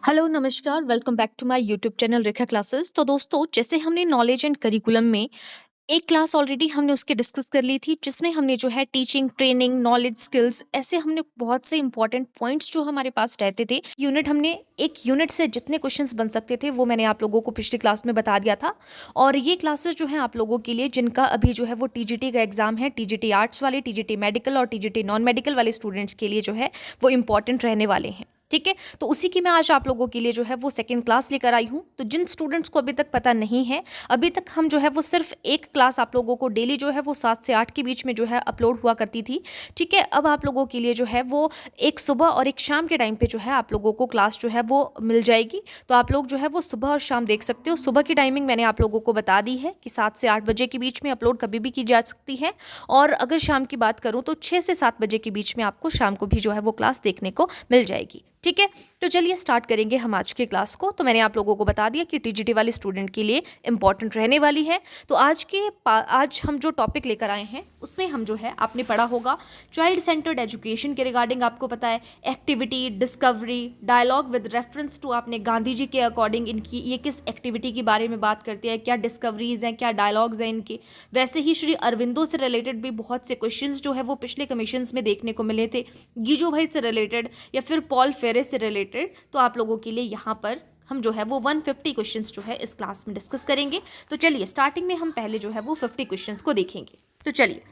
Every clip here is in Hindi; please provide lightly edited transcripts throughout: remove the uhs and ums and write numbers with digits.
हेलो नमस्कार welcome back to my YouTube channel Rekha classes. तो दोस्तों, जैसे हमने नॉलेज एंड करिकुलम में एक क्लास ऑलरेडी हमने उसकी डिस्कस कर ली थी, जिसमें हमने जो है टीचिंग, ट्रेनिंग, नॉलेज, स्किल्स, ऐसे हमने बहुत से इंपॉर्टेंट पॉइंट्स जो हमारे पास रहते थे यूनिट, हमने एक यूनिट से जितने क्वेश्चंस बन सकते थे वो मैंने आप लोगों को पिछली क्लास में बता दिया था। और ये क्लासेस जो है आप लोगों के लिए जिनका अभी जो है वो टीजीटी का एग्जाम है, टीजीटी आर्ट्स वाले, टीजीटी मेडिकल और टीजीटी नॉन मेडिकल वाले स्टूडेंट्स के लिए जो है वो इंपॉर्टेंट रहने वाले हैं। ठीक है, तो उसी की मैं आज आप लोगों के लिए जो है वो सेकंड क्लास लेकर आई हूँ। तो जिन स्टूडेंट्स को अभी तक पता नहीं है, अभी तक हम जो है वो सिर्फ एक क्लास आप लोगों को डेली जो है वो 7 से 8 के बीच में जो है अपलोड हुआ करती थी। ठीक है, अब आप लोगों के लिए जो है वो एक सुबह और एक शाम के टाइम पे जो है आप लोगों को क्लास जो है वो मिल जाएगी। तो आप लोग जो है वो सुबह और शाम देख सकते हो। सुबह की टाइमिंग मैंने आप लोगों को बता दी है कि 7 से 8 बजे के बीच में अपलोड कभी भी की जा सकती है। और अगर शाम की बात करूँ तो 6 से 7 बजे के बीच में आपको शाम को भी जो है वो क्लास देखने को मिल जाएगी। ठीक है, तो चलिए स्टार्ट करेंगे हम आज की क्लास को। तो मैंने आप लोगों को बता दिया कि टीजीटी वाले स्टूडेंट के लिए इंपॉर्टेंट रहने वाली है। तो आज हम जो टॉपिक लेकर आए हैं उसमें हम जो है आपने पढ़ा होगा चाइल्ड सेंटर्ड एजुकेशन के रिगार्डिंग। आपको पता है activity, discovery, dialogue with reference to, आपने गांधी जी के अकॉर्डिंग इनकी ये किस एक्टिविटी के बारे में बात करती है, क्या डिस्कवरीज हैं, क्या डायलॉग्स हैं इनके। वैसे ही श्री अरविंदो से रिलेटेड भी बहुत से क्वेश्चंस जो है वो पिछले कमीशंस में देखने को मिले थे, गीजू भाई से रिलेटेड या फिर पॉल फेरे से रिलेटेड। तो आप लोगों के लिए यहाँ पर हम जो है वो 150 क्वेश्चंस जो है इस क्लास में डिस्कस करेंगे। तो चलिए स्टार्टिंग में हम पहले जो है वो 50 क्वेश्चंस को देखेंगे। तो चलिए,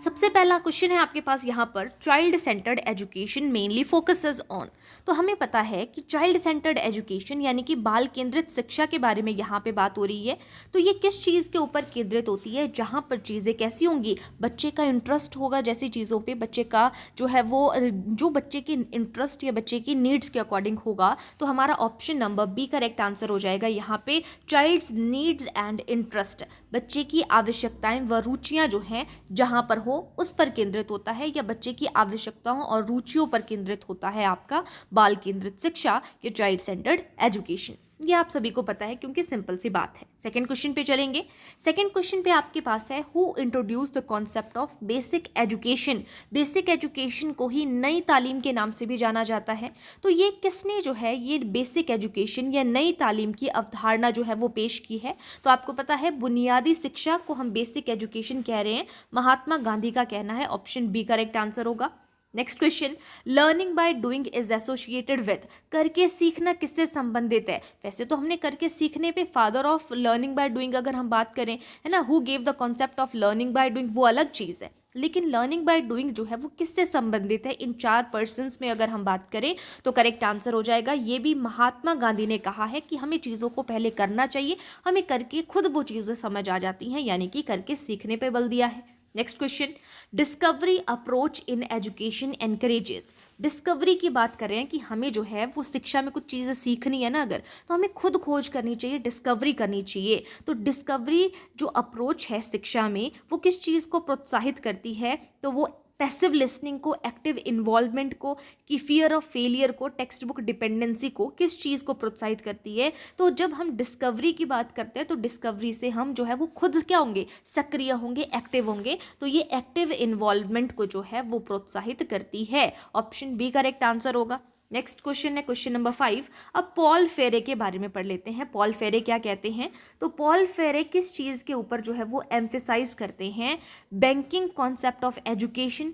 सबसे पहला क्वेश्चन है आपके पास यहाँ पर, child centred education mainly focuses on. तो हमें पता है कि चाइल्ड सेंटर्ड एजुकेशन यानी कि बाल केंद्रित शिक्षा के बारे में यहाँ पे बात हो रही है। तो ये किस चीज़ के ऊपर केंद्रित होती है, जहाँ पर चीज़ें कैसी होंगी, बच्चे का इंटरेस्ट होगा जैसी चीज़ों पे, बच्चे का जो है वो जो बच्चे की इंटरेस्ट या बच्चे की नीड्स के अकॉर्डिंग होगा। तो हमारा option number B correct answer हो जाएगा यहाँ पे, चाइल्ड्स नीड्स एंड इंटरेस्ट। बच्चे की आवश्यकताएं व रुचियां जो हैं जहाँ पर हो उस पर केंद्रित होता है, या बच्चे की आवश्यकताओं और रुचियों पर केंद्रित होता है आपका बाल केंद्रित शिक्षा के चाइल्ड सेंटर्ड एजुकेशन। ये आप सभी को पता है क्योंकि सिंपल सी बात है। सेकंड क्वेश्चन पे चलेंगे। सेकंड क्वेश्चन पे आपके पास है, who introduce the concept of basic education. Basic education को ही नई तालीम के नाम से भी जाना जाता है। तो ये किसने जो है ये बेसिक एजुकेशन या नई तालीम की अवधारणा जो है वो पेश की है। तो आपको पता है बुनियादी शिक्षा को हम बेसिक एजुकेशन कह रहे हैं, महात्मा गांधी का कहना है। ऑप्शन बी करेक्ट आंसर होगा। Next question, learning by doing is associated with. करके सीखना किससे संबंधित है। वैसे तो हमने करके सीखने पे father of learning by doing अगर हम बात करें, है ना, who gave the concept of learning by doing, वो अलग चीज़ है। लेकिन लर्निंग बाय डूइंग जो है वो किससे संबंधित है, इन 4 पर्सन्स में अगर हम बात करें तो करेक्ट आंसर हो जाएगा ये भी महात्मा गांधी ने कहा है कि हमें चीज़ों को पहले करना चाहिए, हमें करके खुद वो चीज़ें समझ आ जाती हैं, यानी कि करके सीखने पे बल दिया है। Next question, discovery approach in education encourages. Discovery की बात कर रहे हैं कि हमें जो है वो शिक्षा में कुछ चीज़ें सीखनी है ना अगर, तो हमें खुद खोज करनी चाहिए, डिस्कवरी करनी चाहिए। तो डिस्कवरी जो अप्रोच है शिक्षा में वो किस चीज़ को प्रोत्साहित करती है, तो वो पैसिव लिसनिंग को, एक्टिव इन्वॉल्वमेंट को, कि फियर ऑफ फेलियर को, टेक्स्ट बुक डिपेंडेंसी को, किस चीज़ को प्रोत्साहित करती है। तो जब हम डिस्कवरी की बात करते हैं तो डिस्कवरी से हम जो है वो खुद क्या होंगे, सक्रिय होंगे, एक्टिव होंगे। तो ये एक्टिव इन्वॉल्वमेंट को जो है वो प्रोत्साहित करती है। ऑप्शन बी करेक्ट आंसर होगा। नेक्स्ट क्वेश्चन है क्वेश्चन नंबर 5। अब पॉल फेरे के बारे में पढ़ लेते हैं। पॉल फेरे क्या कहते हैं। तो पॉल फेरे किस चीज़ के ऊपर जो है वो एम्फेसाइज करते हैं, बैंकिंग कॉन्सेप्ट ऑफ एजुकेशन,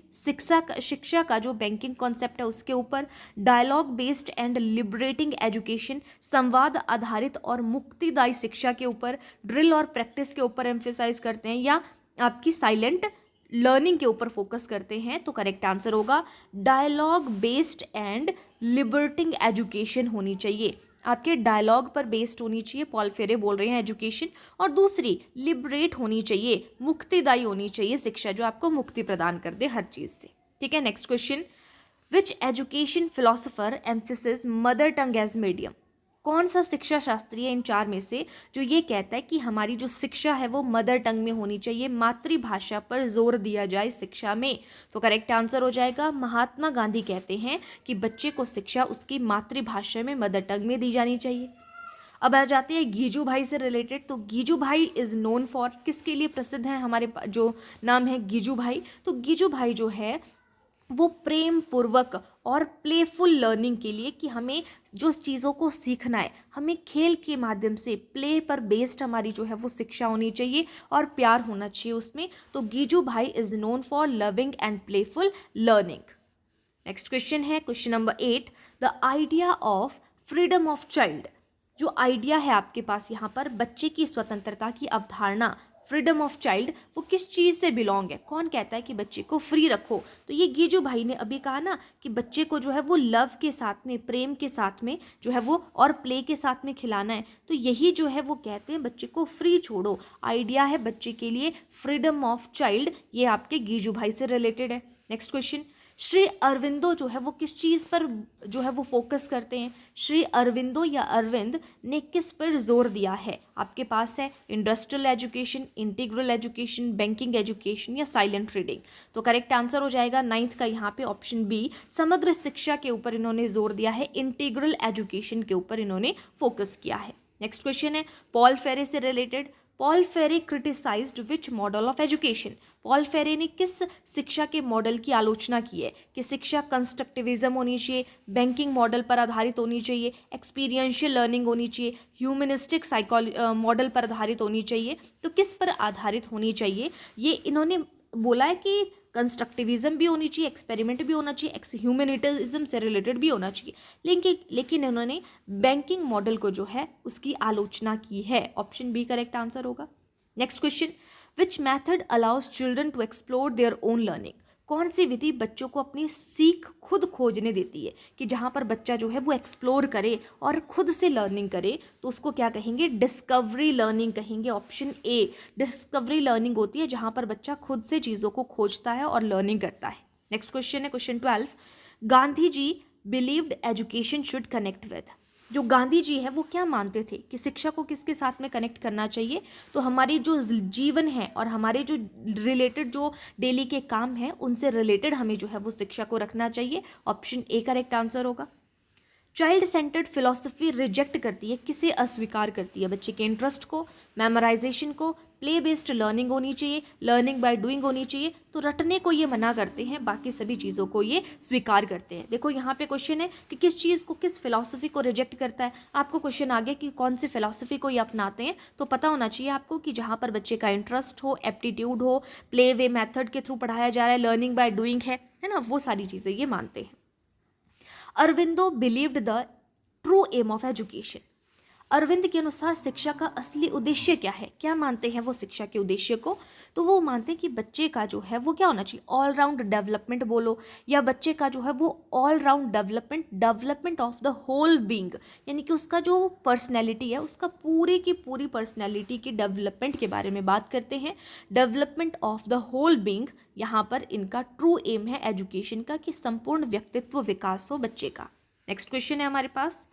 शिक्षा का जो बैंकिंग कॉन्सेप्ट है उसके ऊपर, dialogue based and liberating education, संवाद आधारित और मुक्तिदायी शिक्षा के ऊपर, ड्रिल और प्रैक्टिस के ऊपर एम्फेसाइज करते हैं, या आपकी साइलेंट लर्निंग के ऊपर फोकस करते हैं। तो करेक्ट आंसर होगा डायलॉग बेस्ड एंड लिबर्टिंग एजुकेशन होनी चाहिए, आपके डायलॉग पर बेस्ड होनी चाहिए, पॉल फेरे बोल रहे हैं एजुकेशन। और दूसरी लिबरेट होनी चाहिए, मुक्तिदायी होनी चाहिए शिक्षा, जो आपको मुक्ति प्रदान कर दे हर चीज़ से। ठीक है, next question, which education philosopher emphasis mother tongue as medium. कौन सा शिक्षा शास्त्री है इन 4 में से जो ये कहता है कि हमारी जो शिक्षा है वो मदर टंग में होनी चाहिए, मातृभाषा पर जोर दिया जाए शिक्षा में। तो करेक्ट आंसर हो जाएगा महात्मा गांधी कहते हैं कि बच्चे को शिक्षा उसकी मातृभाषा में, मदर टंग में दी जानी चाहिए। अब आ जाते हैं गीजू भाई से रिलेटेड। तो गीजू भाई इज़ नोन फॉर, किसके लिए प्रसिद्ध है, हमारे जो नाम है गीजू भाई। तो गीजू भाई जो है वो प्रेम पूर्वक और प्लेफुल लर्निंग के लिए कि हमें जो चीज़ों को सीखना है हमें खेल के माध्यम से प्ले पर बेस्ड हमारी जो है वो शिक्षा होनी चाहिए और प्यार होना चाहिए उसमें। तो Giju Bhai is known for loving and playful learning. Next question है question number 8, the idea of freedom of child. जो आइडिया है आपके पास यहाँ पर बच्चे की स्वतंत्रता की अवधारणा, फ्रीडम ऑफ चाइल्ड, वो किस चीज़ से बिलोंग है? कौन कहता है कि बच्चे को फ्री रखो? तो ये गीजू भाई ने अभी कहा ना कि बच्चे को जो है वो लव के साथ में, प्रेम के साथ में जो है वो और प्ले के साथ में खिलाना है। तो यही जो है वो कहते हैं बच्चे को फ्री छोड़ो। आइडिया है बच्चे के लिए फ्रीडम ऑफ चाइल्ड, ये आपके गीजू भाई से रिलेटेड है। नेक्स्ट क्वेश्चन, श्री अरविंदो जो है वो किस चीज़ पर जो है वो फोकस करते हैं? श्री अरविंदो या अरविंद ने किस पर जोर दिया है? आपके पास है industrial education, integral education, banking education या साइलेंट रीडिंग। तो करेक्ट आंसर हो जाएगा 9th का यहाँ पे ऑप्शन बी, समग्र शिक्षा के ऊपर इन्होंने जोर दिया है, इंटीग्रल एजुकेशन के ऊपर इन्होंने फोकस किया है। नेक्स्ट क्वेश्चन है पॉल फेरे से रिलेटेड, पॉल फेरे criticised which model of education. Paul फेरे ने किस शिक्षा के मॉडल की आलोचना की है? कि शिक्षा कंस्ट्रक्टिविज्म होनी चाहिए, बैंकिंग मॉडल पर आधारित होनी चाहिए, एक्सपीरियंशियल लर्निंग होनी चाहिए, ह्यूमनिस्टिक मॉडल पर आधारित होनी चाहिए। तो किस पर आधारित होनी चाहिए ये इन्होंने बोला है कि कंस्ट्रक्टिविज्म भी होनी चाहिए, एक्सपेरिमेंट भी होना चाहिए, एक्स ह्यूमनिटिज्म से रिलेटेड भी होना चाहिए, लेकिन इन्होंने बैंकिंग मॉडल को जो है उसकी आलोचना की है। ऑप्शन बी करेक्ट आंसर होगा। Next question, which method allows children to explore their own learning. कौन सी विधि बच्चों को अपनी सीख खुद खोजने देती है? कि जहाँ पर बच्चा जो है वो एक्सप्लोर करे और खुद से लर्निंग करे, तो उसको क्या कहेंगे? डिस्कवरी लर्निंग कहेंगे। ऑप्शन ए डिस्कवरी लर्निंग होती है जहाँ पर बच्चा खुद से चीज़ों को खोजता है और लर्निंग करता है। नेक्स्ट क्वेश्चन है question 12, Gandhi ji believed education should connect with. जो गांधी जी है वो क्या मानते थे कि शिक्षा को किसके साथ में कनेक्ट करना चाहिए? तो हमारी जो जीवन है और हमारे जो रिलेटेड जो डेली के काम है उनसे रिलेटेड हमें जो है वो शिक्षा को रखना चाहिए। ऑप्शन ए करेक्ट आंसर होगा। चाइल्ड सेंटर्ड फिलॉसफी रिजेक्ट करती है, किसे अस्वीकार करती है? बच्चे के इंटरेस्ट को, मेमोराइजेशन को, प्ले बेस्ड लर्निंग होनी चाहिए, लर्निंग बाय डूइंग होनी चाहिए। तो रटने को ये मना करते हैं, बाकी सभी चीज़ों को ये स्वीकार करते हैं। देखो यहाँ पे क्वेश्चन है कि किस चीज़ को, किस फिलॉसफी को रिजेक्ट करता है। आपको क्वेश्चन आ गया कि कौन सी फिलॉसफी को ये अपनाते हैं, तो पता होना चाहिए आपको कि जहाँ पर बच्चे का इंटरेस्ट हो, एप्टीट्यूड हो, प्ले वे मैथड के थ्रू पढ़ाया जा रहा है, लर्निंग बाय डूइंग है ना, वो सारी चीज़ें ये मानते हैं। Aurobindo believed the true aim of education. Arvind के अनुसार शिक्षा का असली उद्देश्य क्या है? क्या मानते हैं वो शिक्षा के उद्देश्य को? तो वो मानते हैं कि बच्चे का जो है वो क्या होना चाहिए? ऑल राउंड डेवलपमेंट बोलो, या बच्चे का जो है वो all round development of the whole being, यानी कि उसका जो पर्सनैलिटी है उसका पूरी की पूरी पर्सनैलिटी की डेवलपमेंट के बारे में बात करते हैं। Development of the whole being यहाँ पर इनका ट्रू एम है एजुकेशन का, कि संपूर्ण व्यक्तित्व विकास हो बच्चे का। नेक्स्ट क्वेश्चन है हमारे पास,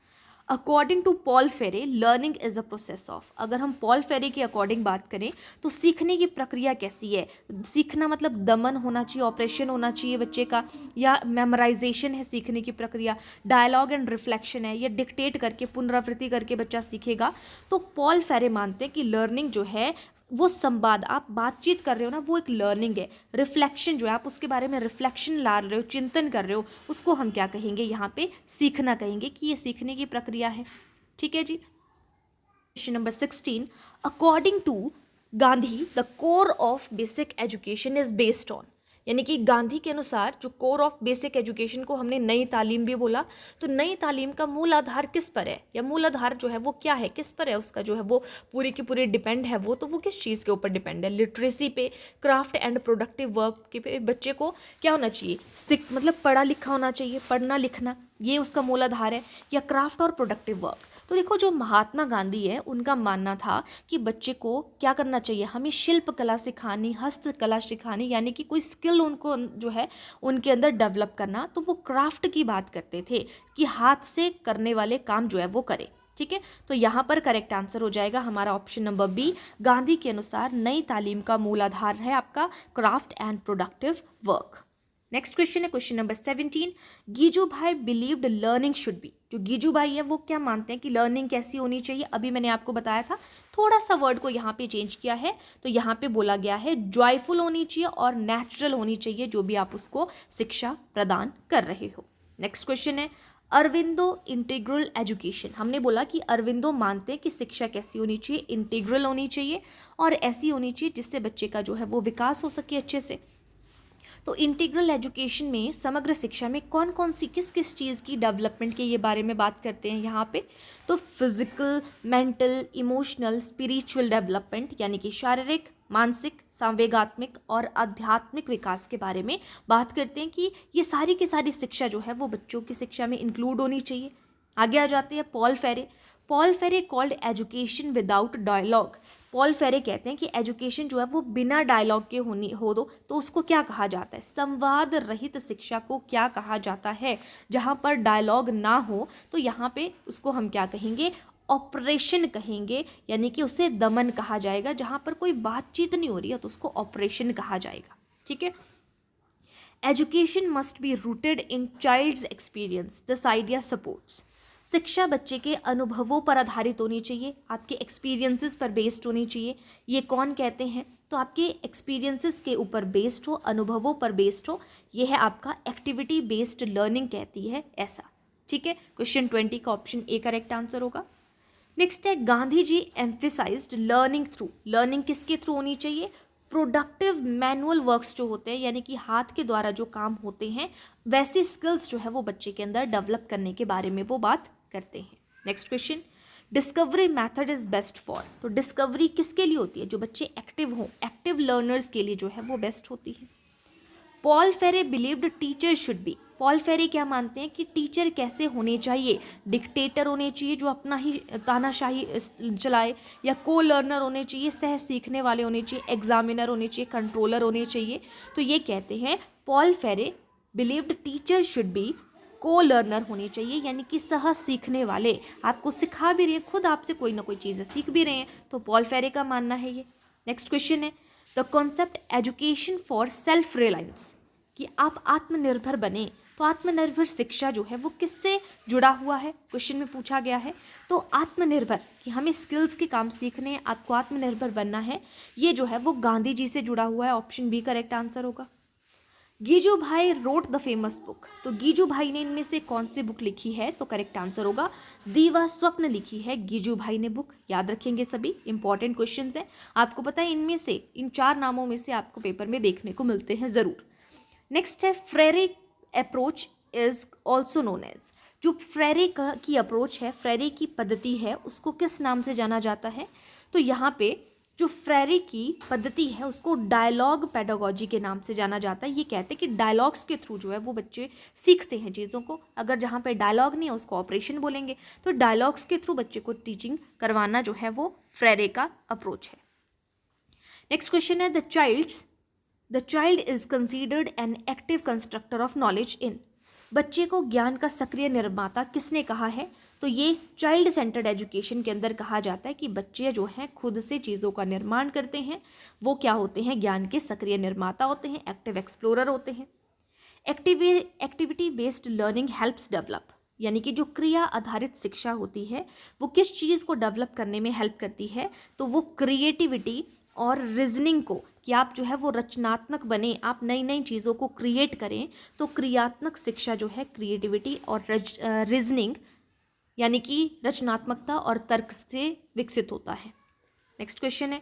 अकॉर्डिंग टू पॉल फेरे learning is a process of. अगर हम पॉल फेरे के अकॉर्डिंग बात करें तो सीखने की प्रक्रिया कैसी है? सीखना मतलब दमन होना चाहिए, ऑपरेशन होना चाहिए बच्चे का, या मेमोराइजेशन है सीखने की प्रक्रिया, डायलॉग एंड रिफ्लेक्शन है, या डिक्टेट करके पुनरावृत्ति करके बच्चा सीखेगा। तो पॉल फेरे मानते हैं कि लर्निंग जो है वो संवाद, आप बातचीत कर रहे हो ना, वो एक लर्निंग है। रिफ्लेक्शन जो है आप उसके बारे में रिफ्लेक्शन ला रहे हो, चिंतन कर रहे हो, उसको हम क्या कहेंगे? यहाँ पे सीखना कहेंगे, कि ये सीखने की प्रक्रिया है। ठीक है ji. Question number 16, according to Gandhi the core of basic education is based on. यानी कि गांधी के अनुसार जो कोर ऑफ बेसिक एजुकेशन को हमने नई तालीम भी बोला, तो नई तालीम का मूल आधार किस पर है, या मूल आधार जो है वो क्या है, किस पर है उसका जो है वो पूरी की पूरी डिपेंड है वो, तो वो किस चीज़ के ऊपर डिपेंड है? लिटरेसी पे, क्राफ्ट एंड प्रोडक्टिव वर्क के पे। बच्चे को क्या होना चाहिए? मतलब पढ़ा लिखा होना चाहिए, पढ़ना लिखना, ये उसका मूल आधार है, या क्राफ्ट और प्रोडक्टिव वर्क। तो देखो जो महात्मा गांधी है उनका मानना था कि बच्चे को क्या करना चाहिए? हमें शिल्प कला सिखानी, हस्तकला सिखानी, यानी कि कोई स्किल उनको जो है उनके अंदर डेवलप करना। तो वो क्राफ्ट की बात करते थे कि हाथ से करने वाले काम जो है वो करे। ठीक है, तो यहाँ पर करेक्ट आंसर हो जाएगा हमारा ऑप्शन नंबर बी। गांधी के अनुसार नई तालीम का मूल आधार है आपका craft and productive work. Next question है question number 17, गीजू Bhai believed learning should be. जो गीजू भाई है वो क्या मानते हैं कि लर्निंग कैसी होनी चाहिए? अभी मैंने आपको बताया था, थोड़ा सा वर्ड को यहाँ पे चेंज किया है, तो यहाँ पे बोला गया है जॉयफुल होनी चाहिए और नेचुरल होनी चाहिए जो भी आप उसको शिक्षा प्रदान कर रहे हो। नेक्स्ट क्वेश्चन है अरविंदो इंटीग्रल एजुकेशन। हमने बोला कि अरविंदो मानते हैं कि शिक्षा कैसी होनी चाहिए, इंटीग्रल होनी चाहिए और ऐसी होनी चाहिए जिससे बच्चे का जो है वो विकास हो सके अच्छे से। तो इंटीग्रल एजुकेशन में, समग्र शिक्षा में कौन कौन सी किस किस चीज़ की डेवलपमेंट के ये बारे में बात करते हैं यहाँ पे। तो physical, mental, emotional, spiritual development यानी कि शारीरिक, मानसिक, संवेगात्मक और आध्यात्मिक विकास के बारे में बात करते हैं कि ये सारी की सारी शिक्षा जो है वो बच्चों की शिक्षा में इंक्लूड होनी चाहिए। आगे आ जाते हैं Paul Freire. Paul Freire called education without dialogue. Paul Freire कहते हैं कि एजुकेशन जो है वो बिना डायलॉग के हो दो तो उसको क्या कहा जाता है, संवाद रहित शिक्षा को क्या कहा जाता है। जहाँ पर डायलॉग ना हो तो यहाँ पे उसको हम क्या कहेंगे, ऑपरेशन कहेंगे, यानी कि उसे दमन कहा जाएगा। जहाँ पर कोई बातचीत नहीं हो रही है तो उसको ऑपरेशन कहा जाएगा। ठीक है। Education must be rooted in child's experience, this idea supports. शिक्षा बच्चे के अनुभवों पर आधारित होनी चाहिए, आपके एक्सपीरियंसेस पर बेस्ड होनी चाहिए। ये कौन कहते हैं, तो आपके एक्सपीरियंसेस के ऊपर बेस्ड हो, अनुभवों पर बेस्ड हो। ये है आपका एक्टिविटी बेस्ड लर्निंग कहती है ऐसा। ठीक है। क्वेश्चन 20 का ऑप्शन ए करेक्ट आंसर होगा। नेक्स्ट है गांधी जी एम्फेसाइज्ड लर्निंग थ्रू। लर्निंग किसके थ्रू होनी चाहिए, प्रोडक्टिव मैनुअल वर्क्स जो होते हैं, यानी कि हाथ के द्वारा जो काम होते हैं वैसे स्किल्स जो है वो बच्चे के अंदर डेवलप करने के बारे में वो बात करते हैं। Next question, discovery method is best for. तो डिस्कवरी किसके लिए होती है, जो बच्चे एक्टिव हों, एक्टिव लर्नर्स के लिए जो है वो बेस्ट होती है। पॉल फेरे believed teacher should be. Paul फेरे क्या मानते हैं कि टीचर कैसे होने चाहिए, डिक्टेटर होने चाहिए जो अपना ही तानाशाही चलाए, या को लर्नर होने चाहिए, सह सीखने वाले होने चाहिए, एग्जामिनर होने चाहिए, कंट्रोलर होने चाहिए। तो ये कहते हैं पॉल फेरे बिलीव्ड टीचर शुड बी को लर्नर होने चाहिए, यानी कि सह सीखने वाले, आपको सिखा भी रहे हैं, खुद आपसे कोई ना कोई चीज़ें सीख भी रहे हैं, तो पॉल फेरे का मानना है ये। नेक्स्ट क्वेश्चन है the concept education for self reliance, कि आप आत्मनिर्भर बने। तो आत्मनिर्भर शिक्षा जो है वो किससे जुड़ा हुआ है, क्वेश्चन में पूछा गया है। तो आत्मनिर्भर, कि हमें स्किल्स के काम सीखने हैं, आपको आत्मनिर्भर बनना है, ये जो है वो गांधी जी से जुड़ा हुआ है। ऑप्शन बी करेक्ट आंसर होगा। गीजू भाई रोट द फेमस बुक। तो गीजू भाई ने इनमें से कौन सी बुक लिखी है, तो करेक्ट आंसर होगा दीवा स्वप्न लिखी है गीजू भाई ने बुक। याद रखेंगे सभी, इंपॉर्टेंट क्वेश्चंस हैं। आपको पता है इनमें से, इन 4 नामों में से आपको पेपर में देखने को मिलते हैं ज़रूर। नेक्स्ट है Freire approach is also known as. जो फ्रेरे की अप्रोच है, फ्रेरे की पद्धति है, उसको किस नाम से जाना जाता है, तो यहाँ पे जो फ्रेरे की पद्धति है उसको डायलॉग पेडागोजी के नाम से जाना जाता है। ये कहते हैं कि डायलॉग्स के थ्रू जो है वो बच्चे सीखते हैं चीज़ों को। अगर जहाँ पे डायलॉग नहीं है उसको ऑपरेशन बोलेंगे। तो डायलॉग्स के थ्रू बच्चे को टीचिंग करवाना जो है वो फ्रेरे का अप्रोच है। नेक्स्ट क्वेश्चन है the child is considered an active constructor of knowledge in. बच्चे को ज्ञान का सक्रिय निर्माता किसने कहा है, तो ये चाइल्ड सेंटर्ड एजुकेशन के अंदर कहा जाता है कि बच्चे जो हैं खुद से चीज़ों का निर्माण करते हैं, वो क्या होते हैं, ज्ञान के सक्रिय निर्माता होते हैं, एक्टिव एक्सप्लोरर होते हैं। Activity based learning helps develop, यानी कि जो क्रिया आधारित शिक्षा होती है वो किस चीज़ को डेवलप करने में हेल्प करती है, तो वो क्रिएटिविटी और रीजनिंग को, कि आप जो है वो रचनात्मक बने, आप नई नई चीज़ों को क्रिएट करें। तो क्रियात्मक शिक्षा जो है क्रिएटिविटी और रीजनिंग यानी कि रचनात्मकता और तर्क से विकसित होता है। नेक्स्ट क्वेश्चन है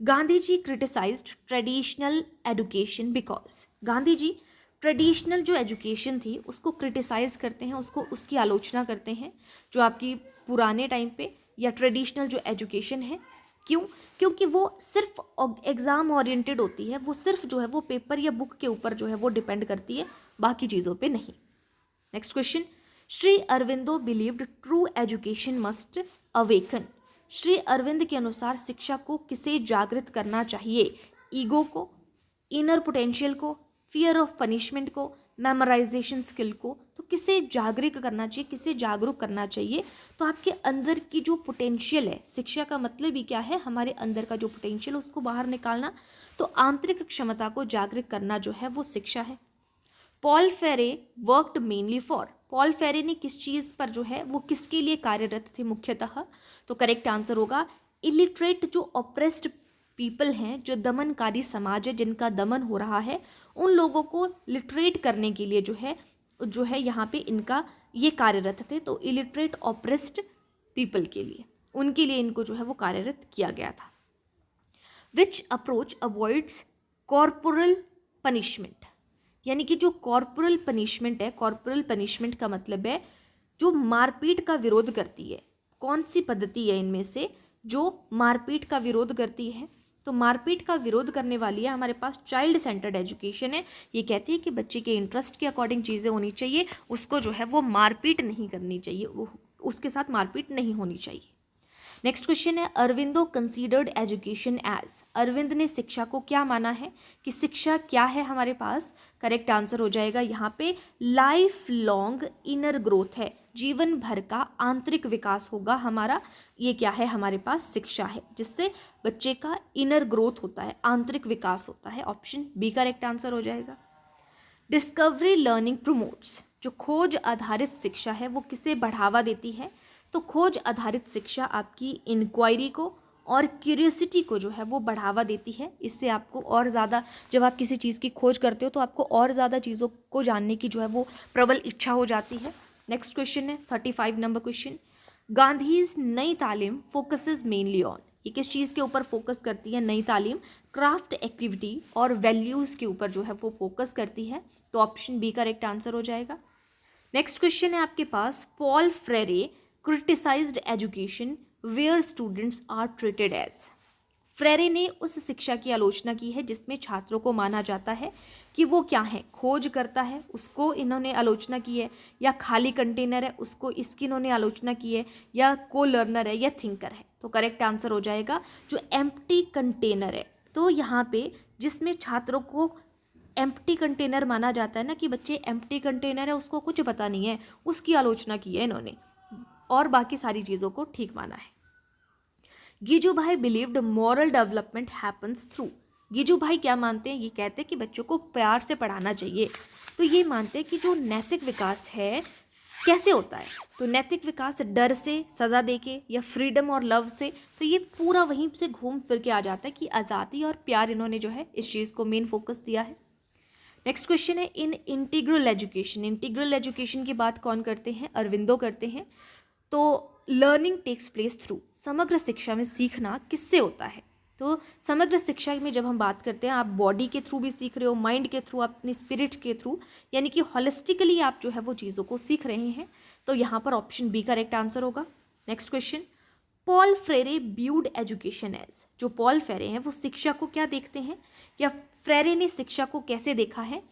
Gandhi ji criticised traditional education because. Gandhi ji traditional जो एजुकेशन थी उसको क्रिटिसाइज करते हैं, उसको उसकी आलोचना करते हैं, जो आपकी पुराने टाइम पे या ट्रेडिशनल जो एजुकेशन है। क्यों, क्योंकि वो सिर्फ एग्ज़ाम ओरिएंटेड होती है, वो सिर्फ जो है वो पेपर या बुक के ऊपर जो है वो डिपेंड करती है, बाकी चीज़ों पे नहीं। Next question, Shri Aurobindo believed true education must awaken. Shri Arvind के अनुसार शिक्षा को किसे जागृत करना चाहिए, ईगो को, इनर पोटेंशियल को, फियर ऑफ पनिशमेंट को, मेमोराइजेशन स्किल को। तो किसे जागृत करना चाहिए, किसे जागरूक करना चाहिए, तो आपके अंदर की जो पोटेंशियल है, शिक्षा का मतलब ही क्या है, हमारे अंदर का जो पोटेंशियल है उसको बाहर निकालना। तो आंतरिक क्षमता को जागृत करना जो है वो शिक्षा है। पॉल फेरे वर्कड मेनली फॉर। पॉल फेरे ने किस चीज़ पर जो है वो किसके लिए कार्यरत थे मुख्यतः, तो करेक्ट आंसर होगा इलिटरेट, जो ऑप्रेस्ड पीपल हैं, जो दमनकारी समाज है, जिनका दमन हो रहा है, उन लोगों को लिटरेट करने के लिए जो है जो है यहाँ पे इनका ये कार्यरत थे, तो इलिटरेट ऑप्रेस्ड पीपल के लिए, उनके लिए इनको जो है वो कार्यरत किया गया था। विच अप्रोच अवॉइड्स कॉर्पोरल पनिशमेंट, यानी कि जो कॉर्पोरल पनिशमेंट है, कॉर्पोरल पनिशमेंट का मतलब है जो मारपीट का विरोध करती है। कौन सी पद्धति है इनमें से जो मारपीट का विरोध करती है? तो मारपीट का विरोध करने वाली है हमारे पास चाइल्ड सेंटर्ड एजुकेशन है। ये कहती है कि बच्चे के इंटरेस्ट के अकॉर्डिंग चीज़ें होनी चाहिए, उसको जो है वो मारपीट नहीं करनी चाहिए, उसके साथ मारपीट नहीं होनी चाहिए। नेक्स्ट क्वेश्चन है, Aurobindo considered education as, Arvind ने शिक्षा को क्या माना है? कि शिक्षा क्या है हमारे पास? करेक्ट आंसर हो जाएगा यहाँ पे लाइफ लॉन्ग इनर ग्रोथ है, जीवन भर का आंतरिक विकास होगा हमारा। ये क्या है हमारे पास? शिक्षा है, जिससे बच्चे का इनर ग्रोथ होता है, आंतरिक विकास होता है। ऑप्शन बी करेक्ट आंसर हो जाएगा। डिस्कवरी लर्निंग प्रमोट्स, जो खोज आधारित शिक्षा है वो किसे बढ़ावा देती है? तो खोज आधारित शिक्षा आपकी इंक्वायरी को और क्यूरियोसिटी को जो है वो बढ़ावा देती है। इससे आपको और ज़्यादा, जब आप किसी चीज़ की खोज करते हो तो आपको और ज़्यादा चीज़ों को जानने की जो है वो प्रबल इच्छा हो जाती है। नेक्स्ट क्वेश्चन है 35 नंबर क्वेश्चन, गांधीज नई तालीम फोकसेस मेनली ऑन, ये किस चीज़ के ऊपर फोकस करती है? नई तालीम क्राफ्ट एक्टिविटी और वैल्यूज़ के ऊपर जो है वो फोकस करती है। तो ऑप्शन बी करेक्ट आंसर हो जाएगा। नेक्स्ट क्वेश्चन है आपके पास, Paul Freire criticised education where students are treated as, Freire ने उस शिक्षा की आलोचना की है जिसमें छात्रों को माना जाता है कि वो क्या है? खोज करता है, उसको इन्होंने आलोचना की है, या खाली कंटेनर है, उसको इसकी इन्होंने आलोचना की है, या को लर्नर है, या थिंकर है। तो करेक्ट आंसर हो जाएगा जो एम्प्टी कंटेनर है। तो यहाँ पे जिसमें छात्रों को एम्प्टी कंटेनर माना जाता है ना, कि बच्चे एम्प्टी कंटेनर है, उसको कुछ पता नहीं है, उसकी आलोचना की है इन्होंने, और बाकी सारी चीज़ों को ठीक माना है। Gijubhai believed moral development happens through, Gijubhai क्या मानते हैं? ये कहते हैं कि बच्चों को प्यार से पढ़ाना चाहिए। तो ये मानते हैं कि जो नैतिक विकास है कैसे होता है? तो नैतिक विकास डर से, सज़ा देके, या फ्रीडम और लव से। तो ये पूरा वहीं से घूम फिर के आ जाता है कि आज़ादी और प्यार, इन्होंने जो है इस चीज़ को मेन फोकस दिया है। नेक्स्ट क्वेश्चन है, इन इंटीग्रल एजुकेशन, इंटीग्रल एजुकेशन की बात कौन करते हैं? अरविंदो करते हैं। तो लर्निंग टेक्स प्लेस थ्रू, समग्र शिक्षा में सीखना किससे होता है? तो समग्र शिक्षा में जब हम बात करते हैं, आप बॉडी के थ्रू भी सीख रहे हो, माइंड के थ्रू, अपनी स्पिरिट के थ्रू, यानी कि होलिस्टिकली आप जो है वो चीज़ों को सीख रहे हैं। तो यहाँ पर ऑप्शन बी करेक्ट आंसर होगा। Next question, Paul Freire viewed education as, जो पॉल फ्रेरे हैं वो शिक्षा को क्या देखते हैं, या फ्रेरे ने शिक्षा को कैसे देखा है?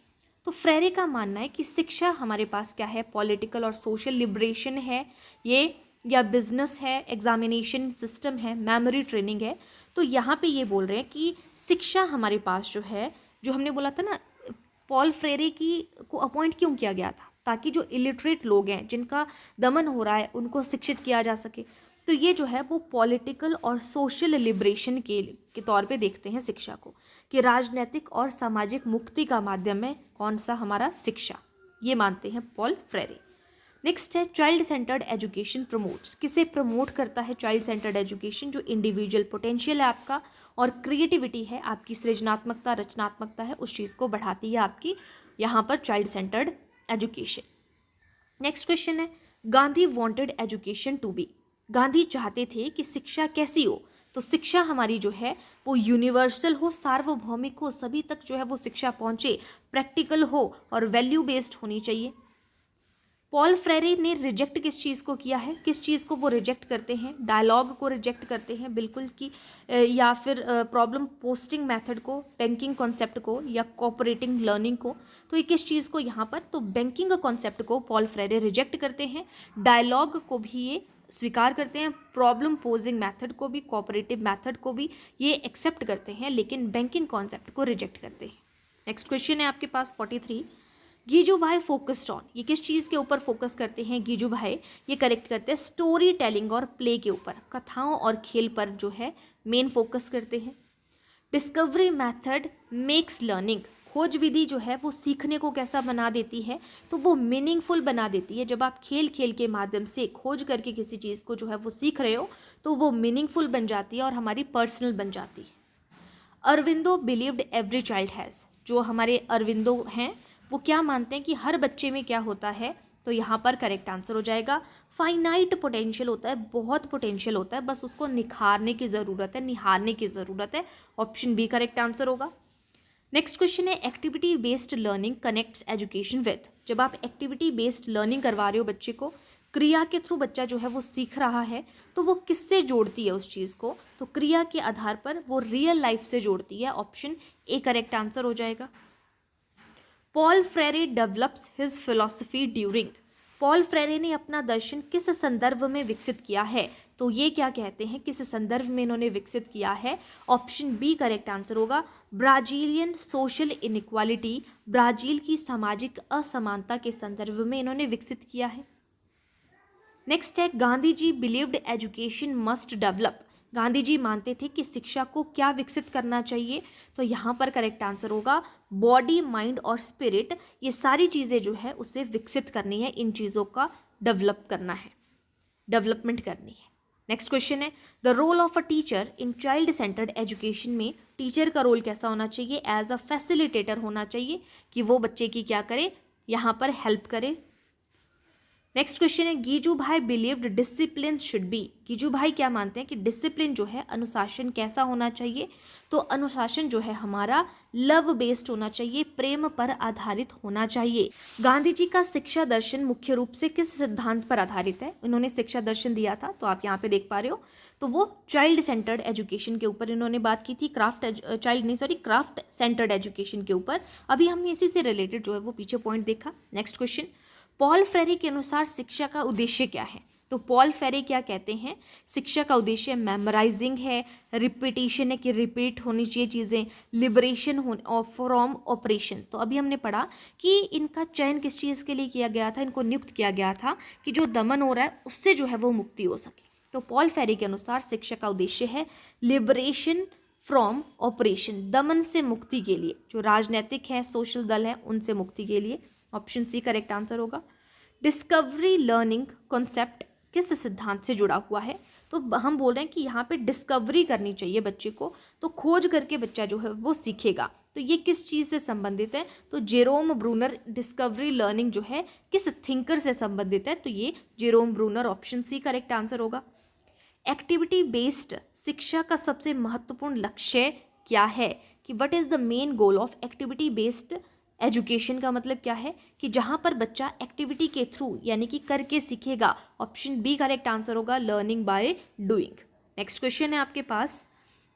तो फ्रेरे का मानना है कि शिक्षा हमारे पास क्या है? पॉलिटिकल और सोशल लिबरेशन है ये, या बिजनेस है, एग्जामिनेशन सिस्टम है, मेमोरी ट्रेनिंग है। तो यहाँ पे ये बोल रहे हैं कि शिक्षा हमारे पास जो है, जो हमने बोला था ना, पॉल फ्रेरे की को अपॉइंट क्यों किया गया था? ताकि जो इलिटरेट लोग हैं, जिनका दमन हो रहा है, उनको शिक्षित किया जा सके। तो ये जो है वो पॉलिटिकल और सोशल लिबरेशन के तौर पे देखते हैं शिक्षा को, कि राजनीतिक और सामाजिक मुक्ति का माध्यम है कौन सा? हमारा शिक्षा। ये मानते हैं पॉल फ्रेरे। नेक्स्ट है, चाइल्ड सेंटर्ड एजुकेशन प्रमोट्स, किसे प्रमोट करता है चाइल्ड सेंटर्ड एजुकेशन? जो इंडिविजुअल पोटेंशियल है आपका और क्रिएटिविटी है, आपकी सृजनात्मकता, रचनात्मकता है, उस चीज़ को बढ़ाती है आपकी यहाँ पर child centred education. Next question है, Gandhi wanted education to be, Gandhi चाहते थे कि शिक्षा कैसी हो? तो शिक्षा हमारी जो है वो यूनिवर्सल हो, सार्वभौमिक हो, सभी तक जो है वो शिक्षा पहुंचे, प्रैक्टिकल हो और वैल्यू बेस्ड होनी चाहिए। पॉल फ्रेरे ने रिजेक्ट किस चीज़ को किया है? किस चीज़ को वो रिजेक्ट करते हैं? डायलॉग को रिजेक्ट करते हैं बिल्कुल, कि या फिर प्रॉब्लम पोस्टिंग मेथड को, बैंकिंग कॉन्सेप्ट को, या कोऑपरेटिंग लर्निंग को। तो ये किस चीज़ को यहाँ पर? तो बैंकिंग कॉन्सेप्ट को पॉल फ्रेरे रिजेक्ट करते हैं, डायलॉग को भी ये स्वीकार करते हैं, प्रॉब्लम पोजिंग मेथड को भी, कोऑपरेटिव मेथड को भी ये एक्सेप्ट करते हैं, लेकिन बैंकिंग कॉन्सेप्ट को रिजेक्ट करते हैं। नेक्स्ट क्वेश्चन है आपके पास 43, गिजुभाई फोकस्ड ऑन, ये किस चीज़ के ऊपर फोकस करते हैं गिजुभाई? ये करेक्ट करते हैं स्टोरी टेलिंग और प्ले के ऊपर, कथाओं और खेल पर जो है मेन फोकस करते हैं। डिस्कवरी मेथड मेक्स लर्निंग, खोज विधि जो है वो सीखने को कैसा बना देती है? तो वो मीनिंगफुल बना देती है। जब आप खेल खेल के माध्यम से खोज करके किसी चीज़ को जो है वो सीख रहे हो, तो वो मीनिंगफुल बन जाती है और हमारी पर्सनल बन जाती है। Aurobindo believed every child has, जो हमारे अरविंदो हैं वो क्या मानते हैं कि हर बच्चे में क्या होता है, तो यहाँ पर करेक्ट आंसर हो जाएगा फाइनाइट पोटेंशियल होता है, बहुत पोटेंशियल होता है, बस उसको निखारने की ज़रूरत है, निहारने की ज़रूरत है। ऑप्शन बी करेक्ट आंसर होगा। नेक्स्ट क्वेश्चन है activity based learning connects education with. जब आप एक्टिविटी बेस्ड लर्निंग करवा रहे हो बच्चे को, क्रिया के थ्रू बच्चा जो है वो सीख रहा है, तो वो किससे जोड़ती है उस चीज़ को, तो क्रिया के आधार पर वो रियल लाइफ से जोड़ती है। ऑप्शन ए करेक्ट आंसर हो जाएगा। Paul Freire develops his philosophy during. Paul Freire ने अपना दर्शन किस संदर्भ में विकसित किया है, तो ये क्या कहते हैं, किस संदर्भ में इन्होंने विकसित किया है। ऑप्शन बी करेक्ट आंसर होगा। ब्राजीलियन सोशल इनइक्वालिटी, ब्राजील की सामाजिक असमानता के संदर्भ में इन्होंने विकसित किया है। नेक्स्ट है Gandhi ji believed education must develop. Gandhi ji मानते थे कि शिक्षा को क्या विकसित करना चाहिए, तो यहाँ पर करेक्ट आंसर होगा बॉडी, माइंड और स्पिरिट, ये सारी चीज़ें जो है उसे विकसित करनी है, इन चीज़ों का डेवलप करना है, डेवलपमेंट करनी है। नेक्स्ट क्वेश्चन है the role of a teacher in child centred education में टीचर का रोल कैसा होना चाहिए, एज अ फैसिलिटेटर होना चाहिए, कि वो बच्चे की क्या करे, यहाँ पर हेल्प करे। नेक्स्ट क्वेश्चन है गीजू Bhai believed discipline should be. गीजू भाई क्या मानते हैं कि डिसिप्लिन जो है, अनुशासन कैसा होना चाहिए, तो अनुशासन जो है हमारा लव बेस्ड होना चाहिए, प्रेम पर आधारित होना चाहिए। गांधी जी का शिक्षा दर्शन मुख्य रूप से किस सिद्धांत पर आधारित है, इन्होंने शिक्षा दर्शन दिया था, तो आप यहाँ पे देख पा रहे हो, तो वो चाइल्ड सेंटर्ड एजुकेशन के ऊपर इन्होंने बात की थी, क्राफ्ट सेंटर्ड एजुकेशन के ऊपर। अभी हमने इसी से रिलेटेड जो है वो पीछे पॉइंट देखा। नेक्स्ट क्वेश्चन, पॉल फ्रेरे के अनुसार शिक्षा का उद्देश्य क्या है, तो पॉल फेरे क्या कहते हैं, शिक्षा का उद्देश्य मेमोराइजिंग है, रिपीटिशन है कि रिपीट होनी चाहिए चीज़ें, लिबरेशन फ्रॉम ऑपरेशन। तो अभी हमने पढ़ा कि इनका चयन किस चीज़ के लिए किया गया था, इनको नियुक्त किया गया था कि जो दमन हो रहा है उससे जो है वो मुक्ति हो सके। तो पॉल फेरे के अनुसार शिक्षा का उद्देश्य है लिबरेशन फ्रॉम ऑपरेशन, दमन से मुक्ति के लिए, जो राजनीतिक है, सोशल दल है, उनसे मुक्ति के लिए। ऑप्शन सी करेक्ट आंसर होगा। डिस्कवरी लर्निंग कॉन्सेप्ट किस सिद्धांत से जुड़ा हुआ है, तो हम बोल रहे हैं कि यहाँ पे डिस्कवरी करनी चाहिए बच्चे को, तो खोज करके बच्चा जो है वो सीखेगा, तो ये किस चीज़ से संबंधित है, तो जेरोम ब्रूनर डिस्कवरी लर्निंग जो है किस थिंकर से संबंधित है, तो ये Jerome Bruner, option C correct answer होगा। एक्टिविटी बेस्ड शिक्षा का सबसे महत्वपूर्ण लक्ष्य क्या है, कि what is the main goal of activity based education, का मतलब क्या है कि जहां पर बच्चा एक्टिविटी के थ्रू यानी कि करके सीखेगा। ऑप्शन बी करेक्ट आंसर होगा, learning by doing. Next question है आपके पास,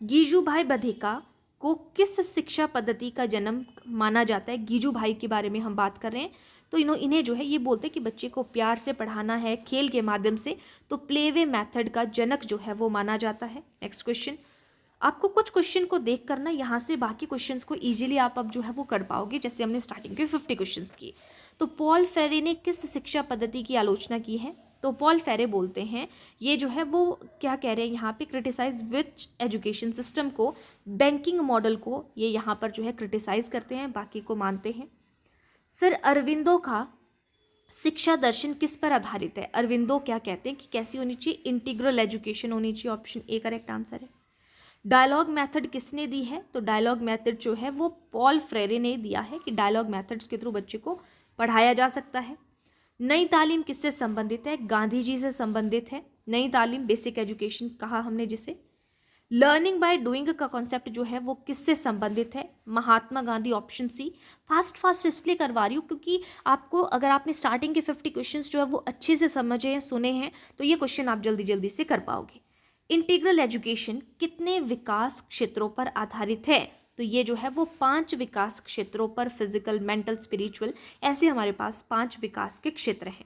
गीजू भाई बधेका को किस शिक्षा पद्धति का जन्म माना जाता है। गीजू भाई के बारे में हम बात कर रहे हैं, तो इन्हें जो है ये बोलते हैं कि बच्चे को प्यार से पढ़ाना है, खेल के माध्यम से, तो प्लेवे मेथड का जनक जो है वो माना जाता है। नेक्स्ट क्वेश्चन, आपको कुछ क्वेश्चन को देख कर ना यहाँ से बाकी क्वेश्चंस को इजीली आप अब जो है वो कर पाओगे, जैसे हमने स्टार्टिंग के 50 क्वेश्चंस किए। तो पॉल फेरे ने किस शिक्षा पद्धति की आलोचना की है, तो पॉल फेरे बोलते हैं, ये जो है वो क्या कह रहे हैं यहाँ पे, क्रिटिसाइज विच एजुकेशन सिस्टम को, बैंकिंग मॉडल को ये यहाँ पर जो है क्रिटिसाइज करते हैं, बाकी को मानते हैं। सर अरविंदो का शिक्षा दर्शन किस पर आधारित है, अरविंदो क्या कहते हैं कि कैसी होनी चाहिए, इंटीग्रल एजुकेशन होनी चाहिए। ऑप्शन ए करेक्ट आंसर है। डायलॉग मेथड किसने दी है, तो डायलॉग मेथड जो है वो पॉल फ्रेरे ने दिया है, कि डायलॉग मेथड्स के थ्रू बच्चे को पढ़ाया जा सकता है। नई तालीम किससे संबंधित है, गांधी जी से संबंधित है। नई तालीम बेसिक एजुकेशन कहा हमने जिसे। लर्निंग बाय डूइंग का कॉन्सेप्ट जो है वो किससे संबंधित है, Mahatma Gandhi. Option C. Fast इसलिए करवा रही हूँ क्योंकि आपको, अगर आपने स्टार्टिंग के 50 क्वेश्चंस जो है वो अच्छे से समझे हैं, सुने हैं, तो ये क्वेश्चन आप जल्दी जल्दी से कर पाओगे। इंटीग्रल एजुकेशन कितने विकास क्षेत्रों पर आधारित है, तो ये जो है वो 5 विकास क्षेत्रों पर, फिजिकल, मेंटल, स्पिरिचुअल, ऐसे हमारे पास 5 विकास के क्षेत्र हैं।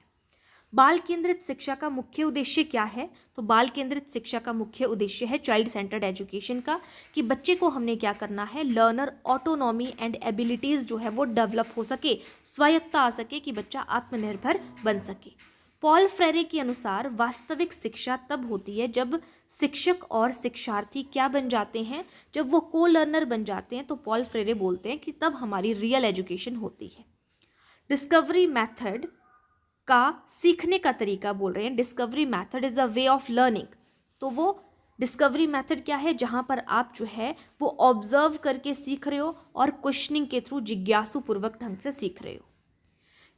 बाल केंद्रित शिक्षा का मुख्य उद्देश्य क्या है, तो बाल केंद्रित शिक्षा का मुख्य उद्देश्य है चाइल्ड सेंटर्ड एजुकेशन का, कि बच्चे को हमने क्या करना है, लर्नर ऑटोनॉमी एंड एबिलिटीज जो है वो डेवलप हो सके, स्वायत्ता आ सके, कि बच्चा आत्मनिर्भर बन सके। पॉल फ्रेरे के अनुसार वास्तविक शिक्षा तब होती है जब शिक्षक और शिक्षार्थी क्या बन जाते हैं, जब वो को लर्नर बन जाते हैं, तो पॉल फ्रेरे बोलते हैं कि तब हमारी रियल एजुकेशन होती है। डिस्कवरी मेथड का सीखने का तरीका बोल रहे हैं, discovery method is a way of learning, तो वो डिस्कवरी मेथड क्या है, जहां पर आप जो है वो ऑब्जर्व करके सीख रहे हो और क्वेश्चनिंग के थ्रू जिज्ञासु पूर्वक ढंग से सीख रहे हो।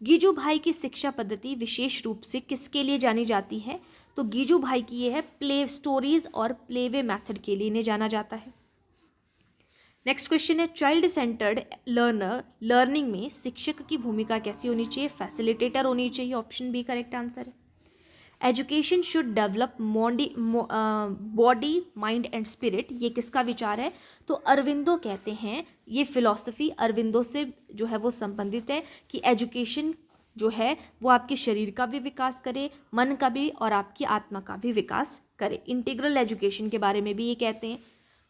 गीजू भाई की शिक्षा पद्धति विशेष रूप से किसके लिए जानी जाती है, तो गीजू भाई की ये है प्ले स्टोरीज और प्लेवे मेथड के लिए इन्हें जाना जाता है। नेक्स्ट क्वेश्चन है, चाइल्ड सेंटर्ड लर्निंग में शिक्षक की भूमिका कैसी होनी चाहिए, फैसिलिटेटर होनी चाहिए, ऑप्शन बी करेक्ट आंसर है। Education should develop body mind and spirit, ये किसका विचार है, तो अरविंदो कहते हैं, ये फिलॉसफी अरविंदो से जो है वो संबंधित है कि एजुकेशन जो है वो आपके शरीर का भी विकास करे, मन का भी और आपकी आत्मा का भी विकास करे। इंटीग्रल एजुकेशन के बारे में भी ये कहते हैं।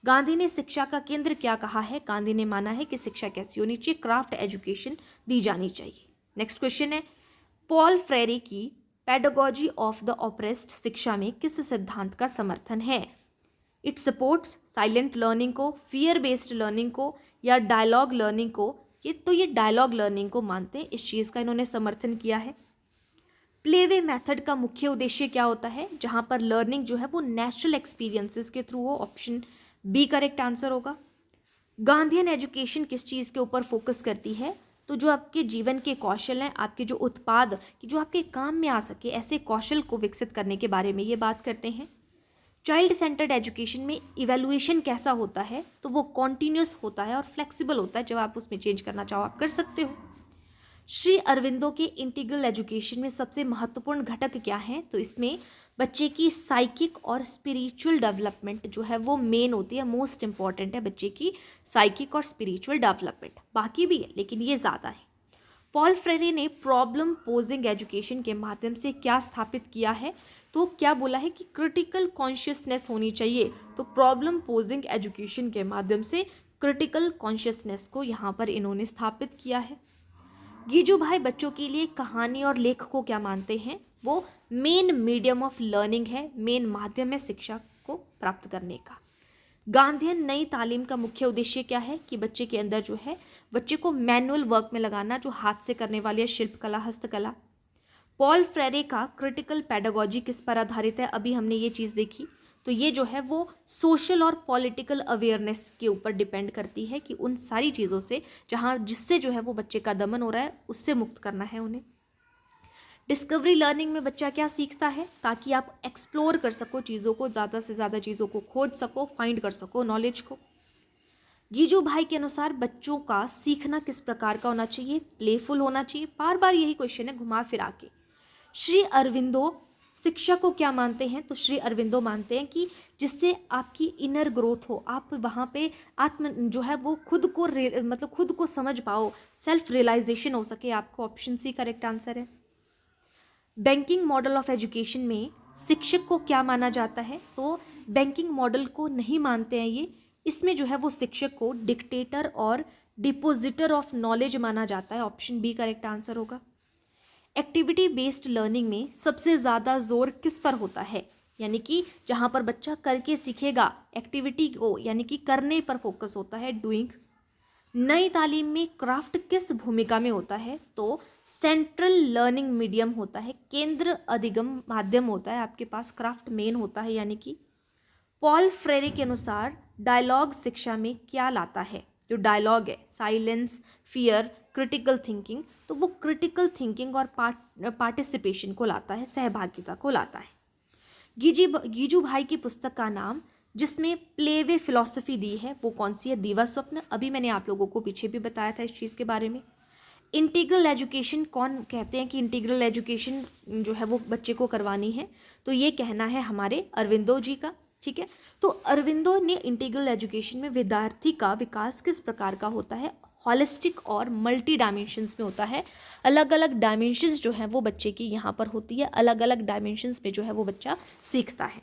गांधी ने शिक्षा का केंद्र क्या कहा है, गांधी ने माना है कि शिक्षा कैसी होनी चाहिए, क्राफ्ट एजुकेशन दी जानी चाहिए। नेक्स्ट क्वेश्चन है, पॉल फ्रेरे की पेडागोजी ऑफ द ऑप्रेस्ड शिक्षा में किस सिद्धांत का समर्थन है, इट सपोर्ट्स साइलेंट लर्निंग को, फियर बेस्ड लर्निंग को, या डायलॉग लर्निंग को। ये डायलॉग लर्निंग को मानते हैं, इस चीज़ का इन्होंने समर्थन किया है। प्लेवे मेथड का मुख्य उद्देश्य क्या होता है, जहां पर लर्निंग जो है वो नेचुरल एक्सपीरियंसेस के थ्रू हो, ऑप्शन बी करेक्ट आंसर होगा। गांधीयन एजुकेशन किस चीज़ के ऊपर फोकस करती है, तो जो आपके जीवन के कौशल हैं, आपके जो उत्पाद कि जो आपके काम में आ सके, ऐसे कौशल को विकसित करने के बारे में ये बात करते हैं। चाइल्ड सेंटर्ड एजुकेशन में इवैल्यूएशन कैसा होता है, तो वो कॉन्टीन्यूस होता है और फ्लेक्सिबल होता है, जब आप उसमें चेंज करना चाहो आप कर सकते हो। श्री अरविंदो के इंटीग्रल एजुकेशन में सबसे महत्वपूर्ण घटक क्या है, तो इसमें बच्चे की साइकिक और स्पिरिचुअल डेवलपमेंट जो है वो मेन होती है, मोस्ट इंपॉर्टेंट है बच्चे की साइकिक और स्पिरिचुअल डेवलपमेंट, बाकी भी है लेकिन ये ज़्यादा है। पॉल फ्रेरे ने प्रॉब्लम पोजिंग एजुकेशन के माध्यम से क्या स्थापित किया है, तो क्या बोला है कि क्रिटिकल कॉन्शियसनेस होनी चाहिए, तो प्रॉब्लम पोजिंग एजुकेशन के माध्यम से क्रिटिकल कॉन्शियसनेस को यहाँ पर इन्होंने स्थापित किया है। गीजू भाई बच्चों के लिए कहानी और लेख को क्या मानते हैं, वो मेन मीडियम ऑफ लर्निंग है, मेन माध्यम है शिक्षा को प्राप्त करने का। गांधीयन नई तालीम का मुख्य उद्देश्य क्या है, कि बच्चे के अंदर जो है बच्चे को मैनुअल वर्क में लगाना, जो हाथ से करने वाली है, शिल्पकला, हस्तकला। पॉल फ्रेरे का क्रिटिकल पेडागोजी किस पर आधारित है, अभी हमने ये चीज़ देखी, तो ये जो है वो सोशल और पॉलिटिकल अवेयरनेस के ऊपर डिपेंड करती है, कि उन सारी चीज़ों से जहाँ जिससे जो है वो बच्चे का दमन हो रहा है उससे मुक्त करना है उन्हें। डिस्कवरी लर्निंग में बच्चा क्या सीखता है, ताकि आप एक्सप्लोर कर सको चीज़ों को, ज़्यादा से ज़्यादा चीज़ों को खोज सको, फाइंड कर सको नॉलेज को। गीजू भाई के अनुसार बच्चों का सीखना किस प्रकार का होना चाहिए, प्लेफुल होना चाहिए, बार बार यही क्वेश्चन है घुमा फिरा के। श्री अरविंदो शिक्षा को क्या मानते हैं, तो श्री अरविंदो मानते हैं कि जिससे आपकी इनर ग्रोथ हो, आप वहाँ पे आत्म जो है वो खुद को मतलब खुद को समझ पाओ, सेल्फ रियलाइजेशन हो सके आपको, ऑप्शन सी करेक्ट आंसर है। बैंकिंग मॉडल ऑफ एजुकेशन में शिक्षक को क्या माना जाता है, तो बैंकिंग मॉडल को नहीं मानते हैं ये, इसमें जो है वो शिक्षक को डिक्टेटर और डिपोजिटर ऑफ नॉलेज माना जाता है, ऑप्शन बी करेक्ट आंसर होगा। एक्टिविटी बेस्ड लर्निंग में सबसे ज़्यादा जोर किस पर होता है, यानी कि जहाँ पर बच्चा करके सीखेगा, एक्टिविटी को यानी कि करने पर फोकस होता है, डूइंग। नई तालीम में क्राफ्ट किस भूमिका में होता है, तो सेंट्रल लर्निंग मीडियम होता है, केंद्र अधिगम माध्यम होता है आपके पास, क्राफ्ट मेन होता है यानी कि। पॉल फ्रेरे के अनुसार डायलॉग शिक्षा में क्या लाता है, जो डायलॉग है, साइलेंस, फियर, क्रिटिकल थिंकिंग, तो वो क्रिटिकल थिंकिंग और पार्टिसिपेशन को लाता है, सहभागिता को लाता है। गीजू भाई की पुस्तक का नाम जिसमें प्लेवे फिलॉसफी दी है वो कौन सी है, दीवा स्वप्न, अभी मैंने आप लोगों को पीछे भी बताया था इस चीज़ के बारे में। इंटीग्रल एजुकेशन कौन कहते हैं कि इंटीग्रल एजुकेशन जो है वो बच्चे को करवानी है, तो ये कहना है हमारे अरविंदो जी का, ठीक है। तो अरविंदो ने इंटीग्रल एजुकेशन में विद्यार्थी का विकास किस प्रकार का होता है, हॉलिस्टिक और मल्टी डायमेंशंस में होता है, अलग अलग डायमेंशंस जो है वो बच्चे की यहाँ पर होती है, अलग अलग डायमेंशंस में जो है वो बच्चा सीखता है।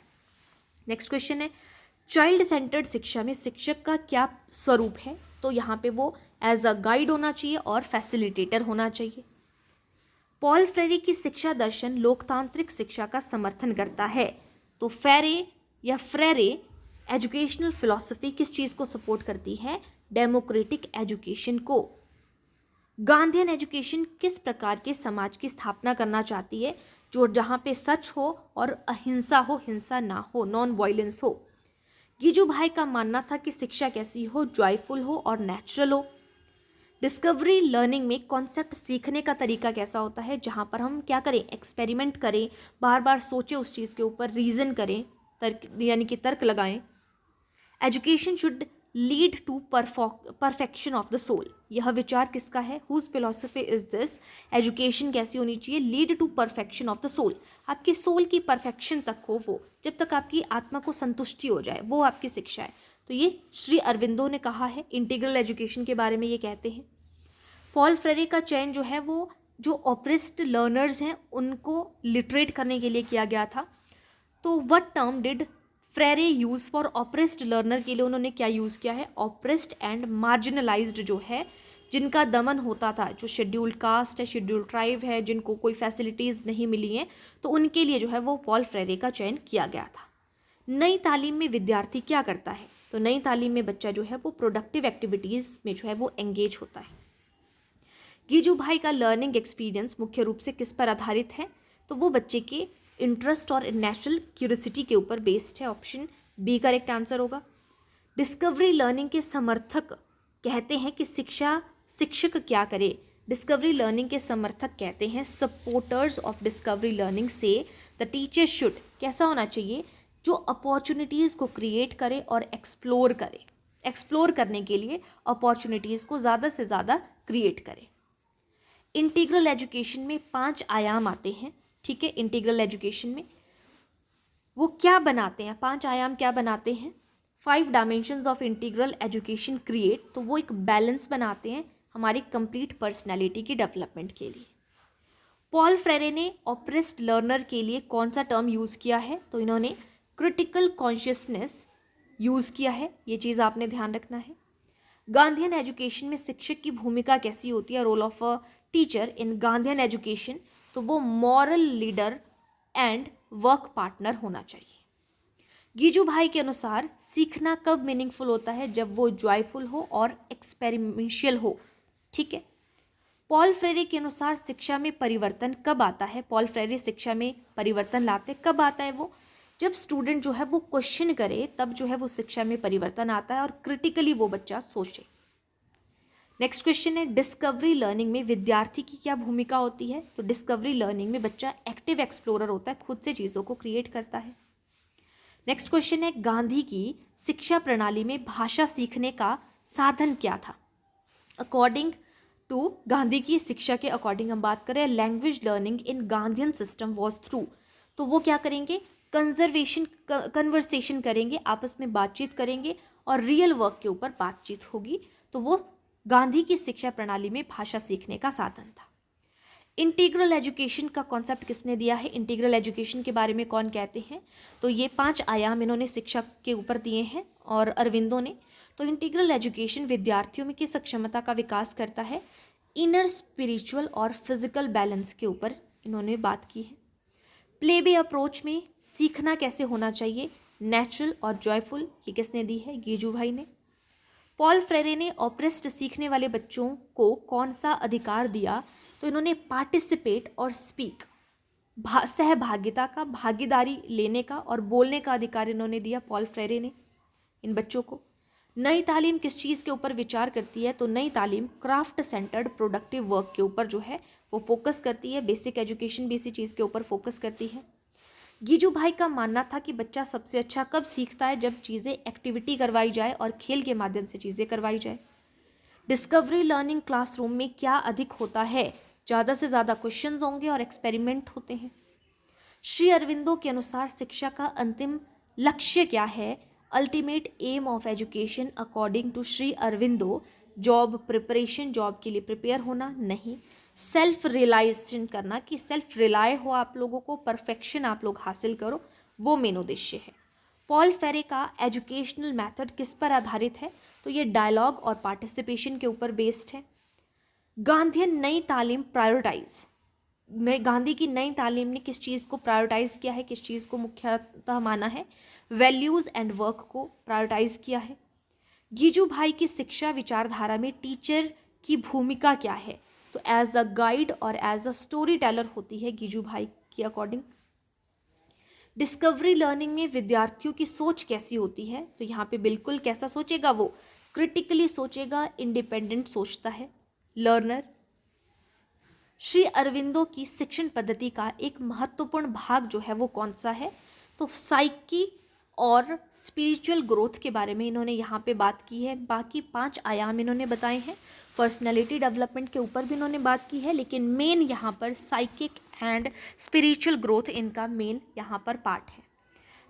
नेक्स्ट क्वेश्चन है, चाइल्ड सेंटर्ड शिक्षा में शिक्षक का क्या स्वरूप है, तो यहाँ पे वो एज अ गाइड होना चाहिए और फैसिलिटेटर होना चाहिए। पॉल फ्रेरे की शिक्षा दर्शन लोकतांत्रिक शिक्षा का समर्थन करता है, तो फ्रेरे एजुकेशनल फिलॉसफी किस चीज़ को सपोर्ट करती है, डेमोक्रेटिक एजुकेशन को। गांधीयन एजुकेशन किस प्रकार के समाज की स्थापना करना चाहती है, जो जहाँ पे सच हो और अहिंसा हो, हिंसा ना हो, नॉन वायलेंस हो। गीजू भाई का मानना था कि शिक्षा कैसी हो, जॉयफुल हो और नेचुरल हो। डिस्कवरी लर्निंग में कॉन्सेप्ट सीखने का तरीका कैसा होता है, जहाँ पर हम क्या करें, एक्सपेरिमेंट करें, बार बार सोचें उस चीज़ के ऊपर, रीज़न करें, तर्क यानी कि तर्क लगाएं। Education should lead to perfection of the soul. यह विचार किसका है, whose philosophy is this. Education कैसी होनी चाहिए, lead to perfection of the soul, आपकी सोल की परफेक्शन तक हो, वो जब तक आपकी आत्मा को संतुष्टि हो जाए, वो आपकी शिक्षा है। तो ये श्री अरविंदो ने कहा है, इंटीग्रल एजुकेशन के बारे में ये कहते हैं। पॉल फ्रेरे का चयन जो है वो जो ऑप्रेस्ड लर्नर्स हैं उनको लिटरेट करने के लिए किया गया था। तो what term did Freire use for oppressed learner के लिए उन्होंने क्या यूज़ किया है, ऑप्रेस्ड एंड मार्जिनलाइज्ड जो है, जिनका दमन होता था, जो शेड्यूल्ड कास्ट है, शेड्यूल्ड ट्राइब है, जिनको कोई फैसिलिटीज़ नहीं मिली हैं, तो उनके लिए जो है वो पॉल फ्रेरे का चयन किया गया था। नई तालीम में विद्यार्थी क्या करता है, तो नई तालीम में बच्चा जो है वो प्रोडक्टिव एक्टिविटीज़ में जो है वो एंगेज होता है। गीजू भाई का लर्निंग एक्सपीरियंस मुख्य रूप से किस पर आधारित है, तो वो बच्चे के इंटरेस्ट और नेचुरल क्यूरियोसिटी के ऊपर बेस्ड है। ऑप्शन बी करेक्ट आंसर होगा। डिस्कवरी लर्निंग के समर्थक कहते हैं कि शिक्षक क्या करे। डिस्कवरी लर्निंग के समर्थक कहते हैं, सपोर्टर्स ऑफ डिस्कवरी लर्निंग से द टीचर शुड कैसा होना चाहिए, जो अपॉर्चुनिटीज़ को क्रिएट करे और एक्सप्लोर करे, एक्सप्लोर करने के लिए अपॉर्चुनिटीज़ को ज़्यादा से ज़्यादा क्रिएट करे। इंटीग्रल एजुकेशन में 5 आयाम आते हैं, ठीक है। इंटीग्रल एजुकेशन में वो क्या बनाते हैं, 5 आयाम क्या बनाते हैं, 5 dimensions of integral education create, तो वो एक बैलेंस बनाते हैं हमारी कंप्लीट पर्सनैलिटी की डेवलपमेंट के लिए। पॉल फ्रेरे ने ऑप्रेस्ड लर्नर के लिए कौन सा टर्म यूज़ किया है, तो इन्होंने क्रिटिकल कॉन्शियसनेस यूज़ किया है, ये चीज़ आपने ध्यान रखना है। गांधीयन एजुकेशन में शिक्षक की भूमिका कैसी होती है, role of a teacher in Gandhian education, तो वो moral leader and work partner होना चाहिए। गीजू भाई के अनुसार सीखना कब मीनिंगफुल होता है, जब वो जॉयफुल हो और एक्सपेरिमेंशियल हो, ठीक है। पॉल फ्रेरे के अनुसार शिक्षा में परिवर्तन कब आता है, पॉल फ्रेरे शिक्षा में परिवर्तन लाते कब आता है, वो जब स्टूडेंट जो है वो क्वेश्चन करे, तब जो है वो शिक्षा में परिवर्तन आता है और क्रिटिकली वो बच्चा सोचे। नेक्स्ट क्वेश्चन है, डिस्कवरी लर्निंग में विद्यार्थी की क्या भूमिका होती है, तो डिस्कवरी लर्निंग में बच्चा एक्टिव एक्सप्लोरर होता है, खुद से चीज़ों को क्रिएट करता है। नेक्स्ट क्वेश्चन है, गांधी की शिक्षा प्रणाली में भाषा सीखने का साधन क्या था। अकॉर्डिंग टू गांधी की शिक्षा के अकॉर्डिंग हम बात करें, language learning in Gandhian system was through, तो वो क्या करेंगे, कन्वर्सेशन करेंगे, आपस में बातचीत करेंगे और रियल वर्क के ऊपर बातचीत होगी, तो वो गांधी की शिक्षा प्रणाली में भाषा सीखने का साधन था। इंटीग्रल एजुकेशन का कॉन्सेप्ट किसने दिया है, इंटीग्रल एजुकेशन के बारे में कौन कहते हैं, तो ये 5 आयाम इन्होंने शिक्षा के ऊपर दिए हैं और अरविंदो ने। तो इंटीग्रल एजुकेशन विद्यार्थियों में किस क्षमता का विकास करता है, इनर स्पिरिचुअल और फिजिकल बैलेंस के ऊपर इन्होंने बात की है। प्ले बे अप्रोच में सीखना कैसे होना चाहिए, नेचुरल और जॉयफुल, ये किसने दी है, गीजू भाई ने। पॉल फ्रेरे ने ऑप्रेस्ड सीखने वाले बच्चों को कौन सा अधिकार दिया, तो इन्होंने पार्टिसिपेट और स्पीक, सहभागिता का, भागीदारी लेने का और बोलने का अधिकार इन्होंने दिया पॉल फ्रेरे ने इन बच्चों को। नई तालीम किस चीज़ के ऊपर विचार करती है, तो नई तालीम क्राफ्ट सेंटर्ड प्रोडक्टिव वर्क के ऊपर जो है वो फोकस करती है, बेसिक एजुकेशन भी इसी चीज़ के ऊपर फोकस करती है। गीजू भाई का मानना था कि बच्चा सबसे अच्छा कब सीखता है, जब चीज़ें एक्टिविटी करवाई जाए और खेल के माध्यम से चीज़ें करवाई जाए। डिस्कवरी लर्निंग क्लासरूम में क्या अधिक होता है, ज़्यादा से ज़्यादा क्वेश्चंस होंगे और एक्सपेरिमेंट होते हैं। श्री अरविंदो के अनुसार शिक्षा का अंतिम लक्ष्य क्या है, ultimate aim of education according to Shri Aurobindo, job preparation, job के लिए प्रिपेयर होना नहीं, सेल्फ रियलाइजेशन करना, कि सेल्फ रिलाय हो आप लोगों को, परफेक्शन आप लोग हासिल करो, वो मेन उद्देश्य है। पॉल फेरे का एजुकेशनल मेथड किस पर आधारित है, तो ये डायलॉग और पार्टिसिपेशन के ऊपर बेस्ड है। गांधीयन नई तालीम प्रायोरिटाइज, गांधी की नई तालीम ने किस चीज़ को प्रायोरिटाइज किया है, किस चीज़ को मुख्यतः माना है, वैल्यूज़ एंड वर्क को प्रायोरिटाइज किया है। गीजू भाई की शिक्षा विचारधारा में टीचर की भूमिका क्या है, तो एज अ गाइड और एज अ स्टोरी टेलर होती है गीजू भाई के अकॉर्डिंग। डिस्कवरी लर्निंग में विद्यार्थियों की सोच कैसी होती है, तो यहाँ पे बिल्कुल कैसा सोचेगा वो, क्रिटिकली सोचेगा, इंडिपेंडेंट सोचता है लर्नर। श्री अरविंदो की शिक्षण पद्धति का एक महत्वपूर्ण भाग जो है वो कौन सा है, तो साइकी और स्पिरिचुअल ग्रोथ के बारे में इन्होंने यहाँ पे बात की है। बाकी 5 आयाम इन्होंने बताए हैं, पर्सनैलिटी डेवलपमेंट के ऊपर भी इन्होंने बात की है, लेकिन मेन यहाँ पर साइकिक एंड स्पिरिचुअल ग्रोथ इनका मेन यहाँ पर पार्ट है।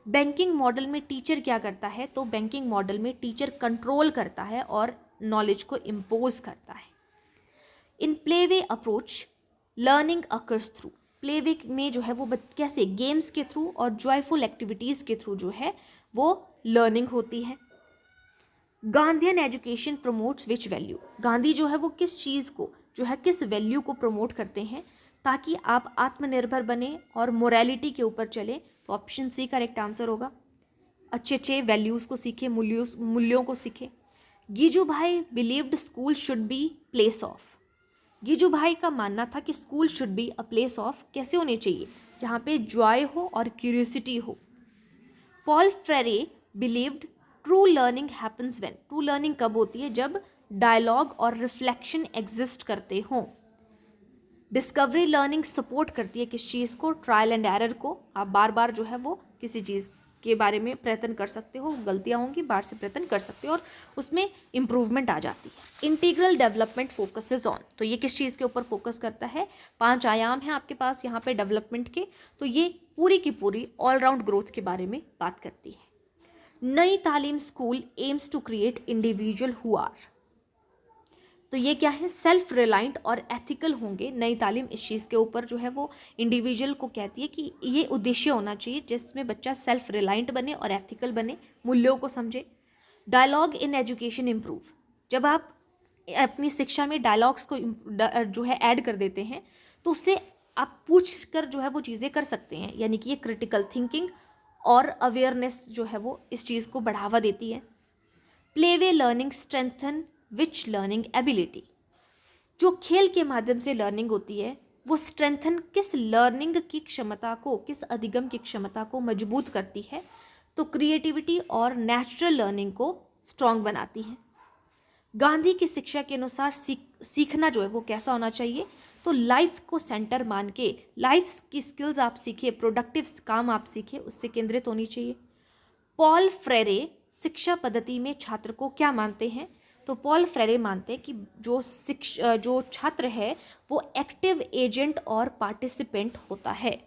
बैंकिंग मॉडल में टीचर क्या करता है, तो बैंकिंग मॉडल में टीचर कंट्रोल करता है और नॉलेज को इम्पोज करता है। In play way approach learning occurs through, play way में जो है वो कैसे गेम्स के थ्रू और जॉयफुल एक्टिविटीज़ के थ्रू जो है वो लर्निंग होती है। Gandhian education promotes which value, Gandhi जो है वो किस चीज़ को जो है किस वैल्यू को प्रमोट करते हैं ताकि आप आत्मनिर्भर बने और मोरालिटी के ऊपर चले, तो ऑप्शन सी करेक्ट आंसर होगा। अच्छे अच्छे वैल्यूज़ को सीखे, मूल्यों को सीखे। Giju Bhai believed school should be place of, Giju Bhai का मानना था कि school should be a place of, कैसे होने चाहिए, जहाँ पे जॉय हो और क्यूरियोसिटी हो। Paul Freire believed true learning happens when, true learning कब होती है, जब डायलॉग और रिफ्लेक्शन एग्जिस्ट करते हों। डिस्कवरी लर्निंग सपोर्ट करती है किस चीज़ को, ट्रायल एंड एरर को, आप बार बार जो है वो किसी चीज़ के बारे में प्रयत्न कर सकते हो, गलतियाँ होंगी बार से प्रयत्न कर सकते हो और उसमें इम्प्रूवमेंट आ जाती है। इंटीग्रल डेवलपमेंट फोकसेस ऑन, तो ये किस चीज़ के ऊपर फोकस करता है, 5 आयाम हैं आपके पास यहाँ पे डेवलपमेंट के, तो ये पूरी की पूरी ऑलराउंड ग्रोथ के बारे में बात करती है। Nai Talim school aims to create individual who are, तो ये क्या है, सेल्फ रिलायंट और एथिकल होंगे। नई तालीम इस चीज़ के ऊपर जो है वो इंडिविजुअल को कहती है कि ये उद्देश्य होना चाहिए जिसमें बच्चा सेल्फ रिलायंट बने और एथिकल बने, मूल्यों को समझे। डायलॉग इन एजुकेशन इम्प्रूव, जब आप अपनी शिक्षा में डायलॉग्स को जो है ऐड कर देते हैं तो उससे आप पूछ कर जो है वो चीज़ें कर सकते हैं, यानी कि ये क्रिटिकल थिंकिंग और अवेयरनेस जो है वो इस चीज़ को बढ़ावा देती है। प्लेवे लर्निंग स्ट्रेंथन विच लर्निंग एबिलिटी, जो खेल के माध्यम से लर्निंग होती है वो स्ट्रेंथन किस लर्निंग की क्षमता को, किस अधिगम की क्षमता को मजबूत करती है, तो क्रिएटिविटी और नेचुरल लर्निंग को स्ट्रॉन्ग बनाती है। गांधी की शिक्षा के अनुसार सीखना जो है वो कैसा होना चाहिए, तो लाइफ को सेंटर मान के, लाइफ की स्किल्स आप सीखिए, प्रोडक्टिव काम आप सीखिए, उससे केंद्रित होनी चाहिए। पॉल फ्रेरे शिक्षा पद्धति में छात्र को क्या मानते हैं, तो पॉल फ्रेरे मानते हैं कि जो छात्र है वो एक्टिव एजेंट और पार्टिसिपेंट होता है।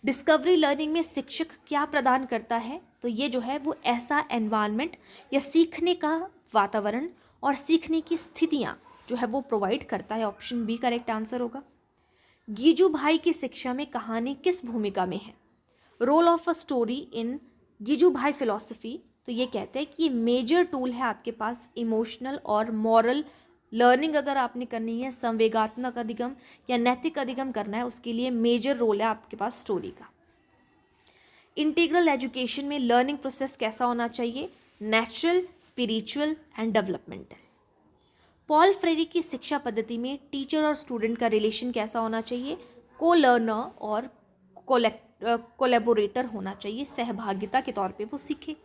डिस्कवरी लर्निंग में शिक्षक क्या प्रदान करता है, तो ये जो है वो ऐसा एनवायरनमेंट या सीखने का वातावरण और सीखने की स्थितियाँ जो है वो प्रोवाइड करता है, ऑप्शन बी करेक्ट आंसर होगा। गीजू भाई की शिक्षा में कहानी किस भूमिका में है, role of a story in Giju Bhai philosophy, तो ये कहते हैं कि ये मेजर टूल है आपके पास इमोशनल और मॉरल लर्निंग अगर आपने करनी है, संवेगात्मक अधिगम या नैतिक अधिगम करना है, उसके लिए मेजर रोल है आपके पास स्टोरी का। इंटीग्रल एजुकेशन में लर्निंग प्रोसेस कैसा होना चाहिए, natural, spiritual and developmental. Paul Freire की शिक्षा पद्धति में टीचर और स्टूडेंट का रिलेशन कैसा होना चाहिए, को लर्नर और कोलैबोरेटर होना चाहिए, सहभागिता के तौर पे वो सीखे।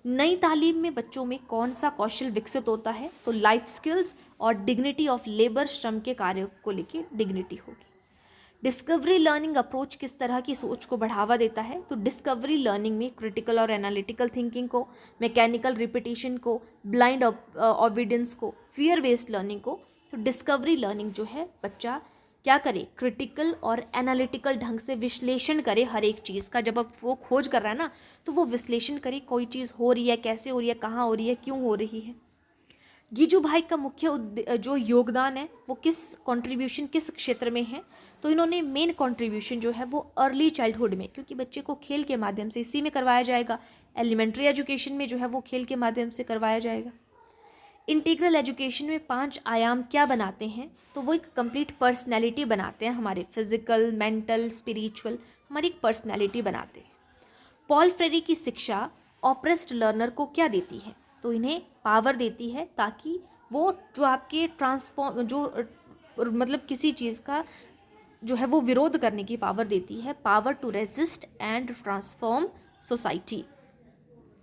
नई तालीम में बच्चों में कौन सा कौशल विकसित होता है, तो लाइफ स्किल्स और डिग्निटी ऑफ लेबर, श्रम के कार्य को लेके डिग्निटी होगी। डिस्कवरी लर्निंग अप्रोच किस तरह की सोच को बढ़ावा देता है, तो डिस्कवरी लर्निंग में क्रिटिकल और एनालिटिकल थिंकिंग को, मैकेनिकल रिपीटिशन को, ब्लाइंड ऑबिडेंस को, फियर बेस्ड लर्निंग को। तो डिस्कवरी लर्निंग जो है बच्चा क्या करे, क्रिटिकल और एनालिटिकल ढंग से विश्लेषण करे हर एक चीज़ का, जब अब वो खोज कर रहा है ना तो वो विश्लेषण करे, कोई चीज़ हो रही है, कैसे हो रही है, कहाँ हो रही है, क्यों हो रही है। गीजू भाई का मुख्य जो योगदान है वो किस कंट्रीब्यूशन किस क्षेत्र में है, तो इन्होंने मेन कंट्रीब्यूशन जो है वो अर्ली चाइल्डहुड में, क्योंकि बच्चे को खेल के माध्यम से इसी में करवाया जाएगा, एलिमेंट्री एजुकेशन में जो है वो खेल के माध्यम से करवाया जाएगा। इंटीग्रल एजुकेशन में 5 आयाम क्या बनाते हैं, तो वो एक कंप्लीट पर्सनैलिटी बनाते हैं, हमारे फिजिकल, मेंटल, स्पिरिचुअल, हमारी एक पर्सनैलिटी बनाते हैं। पॉल फ्रेरी की शिक्षा ऑप्रेस्ड लर्नर को क्या देती है, तो इन्हें पावर देती है ताकि वो जो आपके ट्रांसफॉर्म जो मतलब किसी चीज़ का जो है वो विरोध करने की पावर देती है, power to resist and transform society.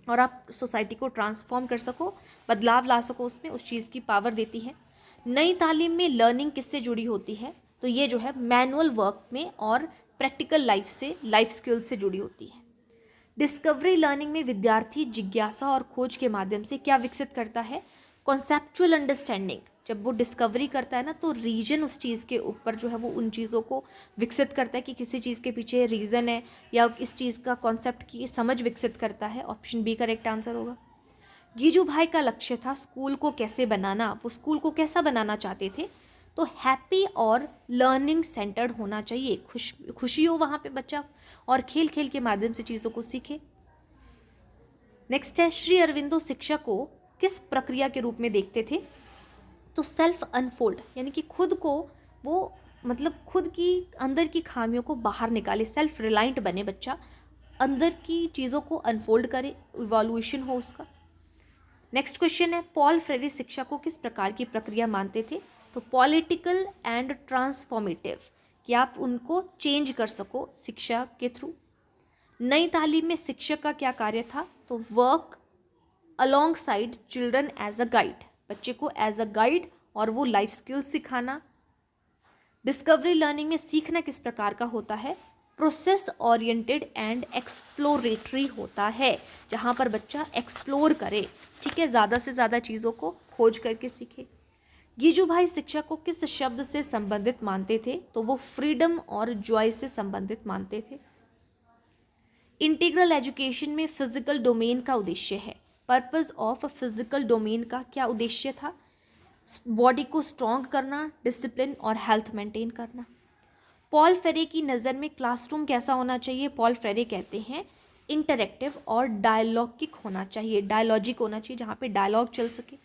और आप सोसाइटी को ट्रांसफॉर्म कर सको, बदलाव ला सको उसमें, उस चीज़ की पावर देती है। नई तालीम में लर्निंग किससे जुड़ी होती है? तो ये जो है मैनुअल वर्क में और प्रैक्टिकल लाइफ से, लाइफ स्किल्स से जुड़ी होती है। डिस्कवरी लर्निंग में विद्यार्थी जिज्ञासा और खोज के माध्यम से क्या विकसित करता है? Conceptual understanding. जब वो डिस्कवरी करता है ना, तो रीजन उस चीज़ के ऊपर जो है वो उन चीज़ों को विकसित करता है कि किसी चीज़ के पीछे रीज़न है, या इस चीज़ का कॉन्सेप्ट की समझ विकसित करता है। ऑप्शन बी करेक्ट आंसर होगा। गीजू भाई का लक्ष्य था स्कूल को कैसे बनाना, वो स्कूल को कैसा बनाना चाहते थे? तो हैप्पी और लर्निंग सेंटर्ड होना चाहिए, खुशी हो वहाँ पे बच्चा, और खेल खेल के माध्यम से चीज़ों को सीखे। नेक्स्ट है, श्री अरविंदो शिक्षा को किस प्रक्रिया के रूप में देखते थे? तो सेल्फ अनफोल्ड, यानी कि खुद को वो, मतलब खुद की अंदर की खामियों को बाहर निकाले, सेल्फ रिलायंट बने बच्चा, अंदर की चीज़ों को अनफोल्ड करे, इवोल्यूशन हो उसका। नेक्स्ट क्वेश्चन है, पॉल फ्रेरे शिक्षा को किस प्रकार की प्रक्रिया मानते थे? तो पॉलिटिकल एंड ट्रांसफॉर्मेटिव, कि आप उनको चेंज कर सको शिक्षा के थ्रू। नई तालीम में शिक्षक का क्या कार्य था? तो work alongside children as a guide, बच्चे को एज अ गाइड और वो लाइफ स्किल्स सिखाना। डिस्कवरी लर्निंग में सीखना किस प्रकार का होता है? प्रोसेस ओरिएंटेड एंड एक्सप्लोरेटरी होता है, जहाँ पर बच्चा एक्सप्लोर करे, ठीक है, ज़्यादा से ज़्यादा चीज़ों को खोज करके सीखे। गीजू भाई शिक्षा को किस शब्द से संबंधित मानते थे? तो वो फ्रीडम और जॉय से संबंधित मानते थे। इंटीग्रल एजुकेशन में फिजिकल डोमेन का उद्देश्य है, पर्पस ऑफ फिजिकल डोमेन का क्या उद्देश्य था? बॉडी को स्ट्रॉन्ग करना, डिसिप्लिन और हेल्थ मेंटेन करना। पॉल फेरे की नज़र में क्लासरूम कैसा होना चाहिए? पॉल फेरे कहते हैं इंटरैक्टिव और डायलॉगिक होना चाहिए, डायलॉजिक होना चाहिए, जहाँ पे डायलॉग चल सके।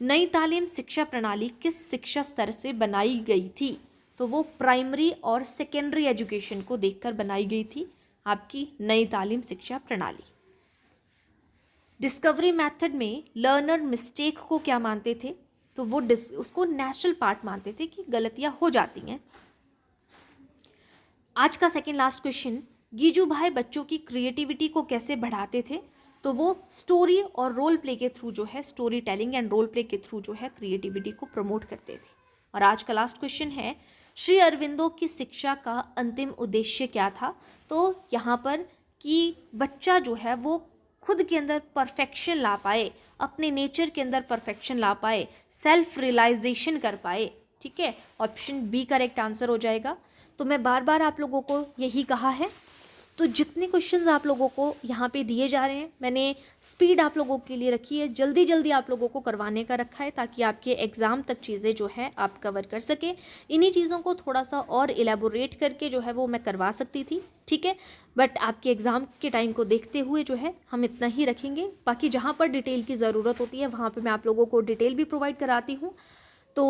नई तालीम शिक्षा प्रणाली किस शिक्षा स्तर से बनाई गई थी? तो वो प्राइमरी और सेकेंडरी एजुकेशन को देखकर बनाई गई थी आपकी नई तालीम शिक्षा प्रणाली। डिस्कवरी मेथड में लर्नर मिस्टेक को क्या मानते थे? तो वो उसको नेचुरल पार्ट मानते थे कि गलतियां हो जाती हैं। आज का सेकेंड लास्ट क्वेश्चन, गीजू भाई बच्चों की क्रिएटिविटी को कैसे बढ़ाते थे? तो वो स्टोरी और रोल प्ले के थ्रू जो है, story telling and role play के थ्रू जो है क्रिएटिविटी को प्रमोट करते थे। और आज का लास्ट क्वेश्चन है, श्री अरविंदो की शिक्षा का अंतिम उद्देश्य क्या था? तो यहाँ पर कि बच्चा जो है वो खुद के अंदर परफेक्शन ला पाए, अपने नेचर के अंदर परफेक्शन ला पाए, सेल्फ रियलाइजेशन कर पाए, ठीक है। ऑप्शन बी करेक्ट आंसर हो जाएगा। तो मैं बार बार आप लोगों को यही कहा है, तो जितने क्वेश्चंस आप लोगों को यहाँ पे दिए जा रहे हैं, मैंने स्पीड आप लोगों के लिए रखी है, जल्दी जल्दी आप लोगों को करवाने का रखा है, ताकि आपके एग्ज़ाम तक चीज़ें जो है आप कवर कर सके। इन्हीं चीज़ों को थोड़ा सा और इलेबोरेट करके जो है वो मैं करवा सकती थी, ठीक है, बट आपके एग्ज़ाम के टाइम को देखते हुए जो है हम इतना ही रखेंगे। बाकी जहाँ पर डिटेल की ज़रूरत होती है वहाँ पर मैं आप लोगों को डिटेल भी प्रोवाइड कराती हूँ। तो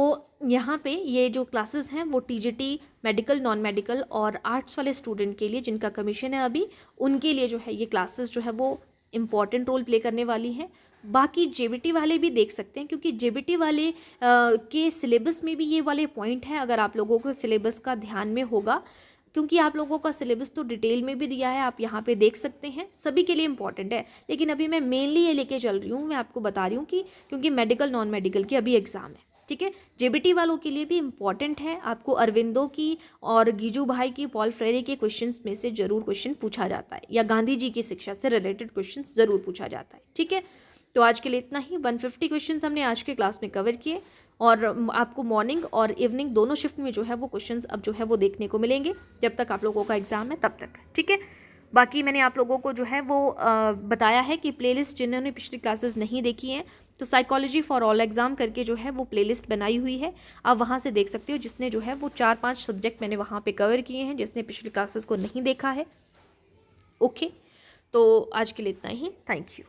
यहाँ पे ये जो क्लासेस हैं वो टीजीटी, मेडिकल, नॉन मेडिकल और आर्ट्स वाले स्टूडेंट के लिए, जिनका कमीशन है अभी, उनके लिए जो है ये क्लासेस जो है वो इम्पॉर्टेंट रोल प्ले करने वाली हैं। बाकी जेबीटी वाले भी देख सकते हैं, क्योंकि जेबीटी वाले के सिलेबस में भी ये वाले पॉइंट हैं, अगर आप लोगों को सिलेबस का ध्यान में होगा, क्योंकि आप लोगों का सिलेबस तो डिटेल में भी दिया है, आप यहाँ पे देख सकते हैं, सभी के लिए इंपॉर्टेंट है। लेकिन अभी मैं मेनली ये लेके चल रही हूँ, मैं आपको बता रही हूँ कि क्योंकि मेडिकल, नॉन मेडिकल की अभी एग्ज़ाम है, ठीक है। जेबीटी वालों के लिए भी इम्पॉर्टेंट है, आपको अरविंदो की और गीजू भाई की, पॉल फ्रेरे के क्वेश्चंस में से जरूर क्वेश्चन पूछा जाता है, या गांधी जी की शिक्षा से रिलेटेड क्वेश्चंस जरूर पूछा जाता है, ठीक है। तो आज के लिए इतना ही। 150 क्वेश्चंस हमने आज के क्लास में कवर किए, और आपको मॉर्निंग और इवनिंग दोनों शिफ्ट में जो है वो क्वेश्चंस अब जो है वो देखने को मिलेंगे, जब तक आप लोगों का एग्जाम है तब तक, ठीक है। बाकी मैंने आप लोगों को जो है वो बताया है कि प्लेलिस्ट जिन्होंने पिछली क्लासेस नहीं देखी हैं, तो साइकोलॉजी फॉर ऑल एग्ज़ाम करके जो है वो प्लेलिस्ट बनाई हुई है, आप वहाँ से देख सकते हो, जिसने जो है वो 4-5 सब्जेक्ट मैंने वहाँ पे कवर किए हैं, जिसने पिछली क्लासेस को नहीं देखा है। ओके, तो आज के लिए इतना ही, थैंक यू।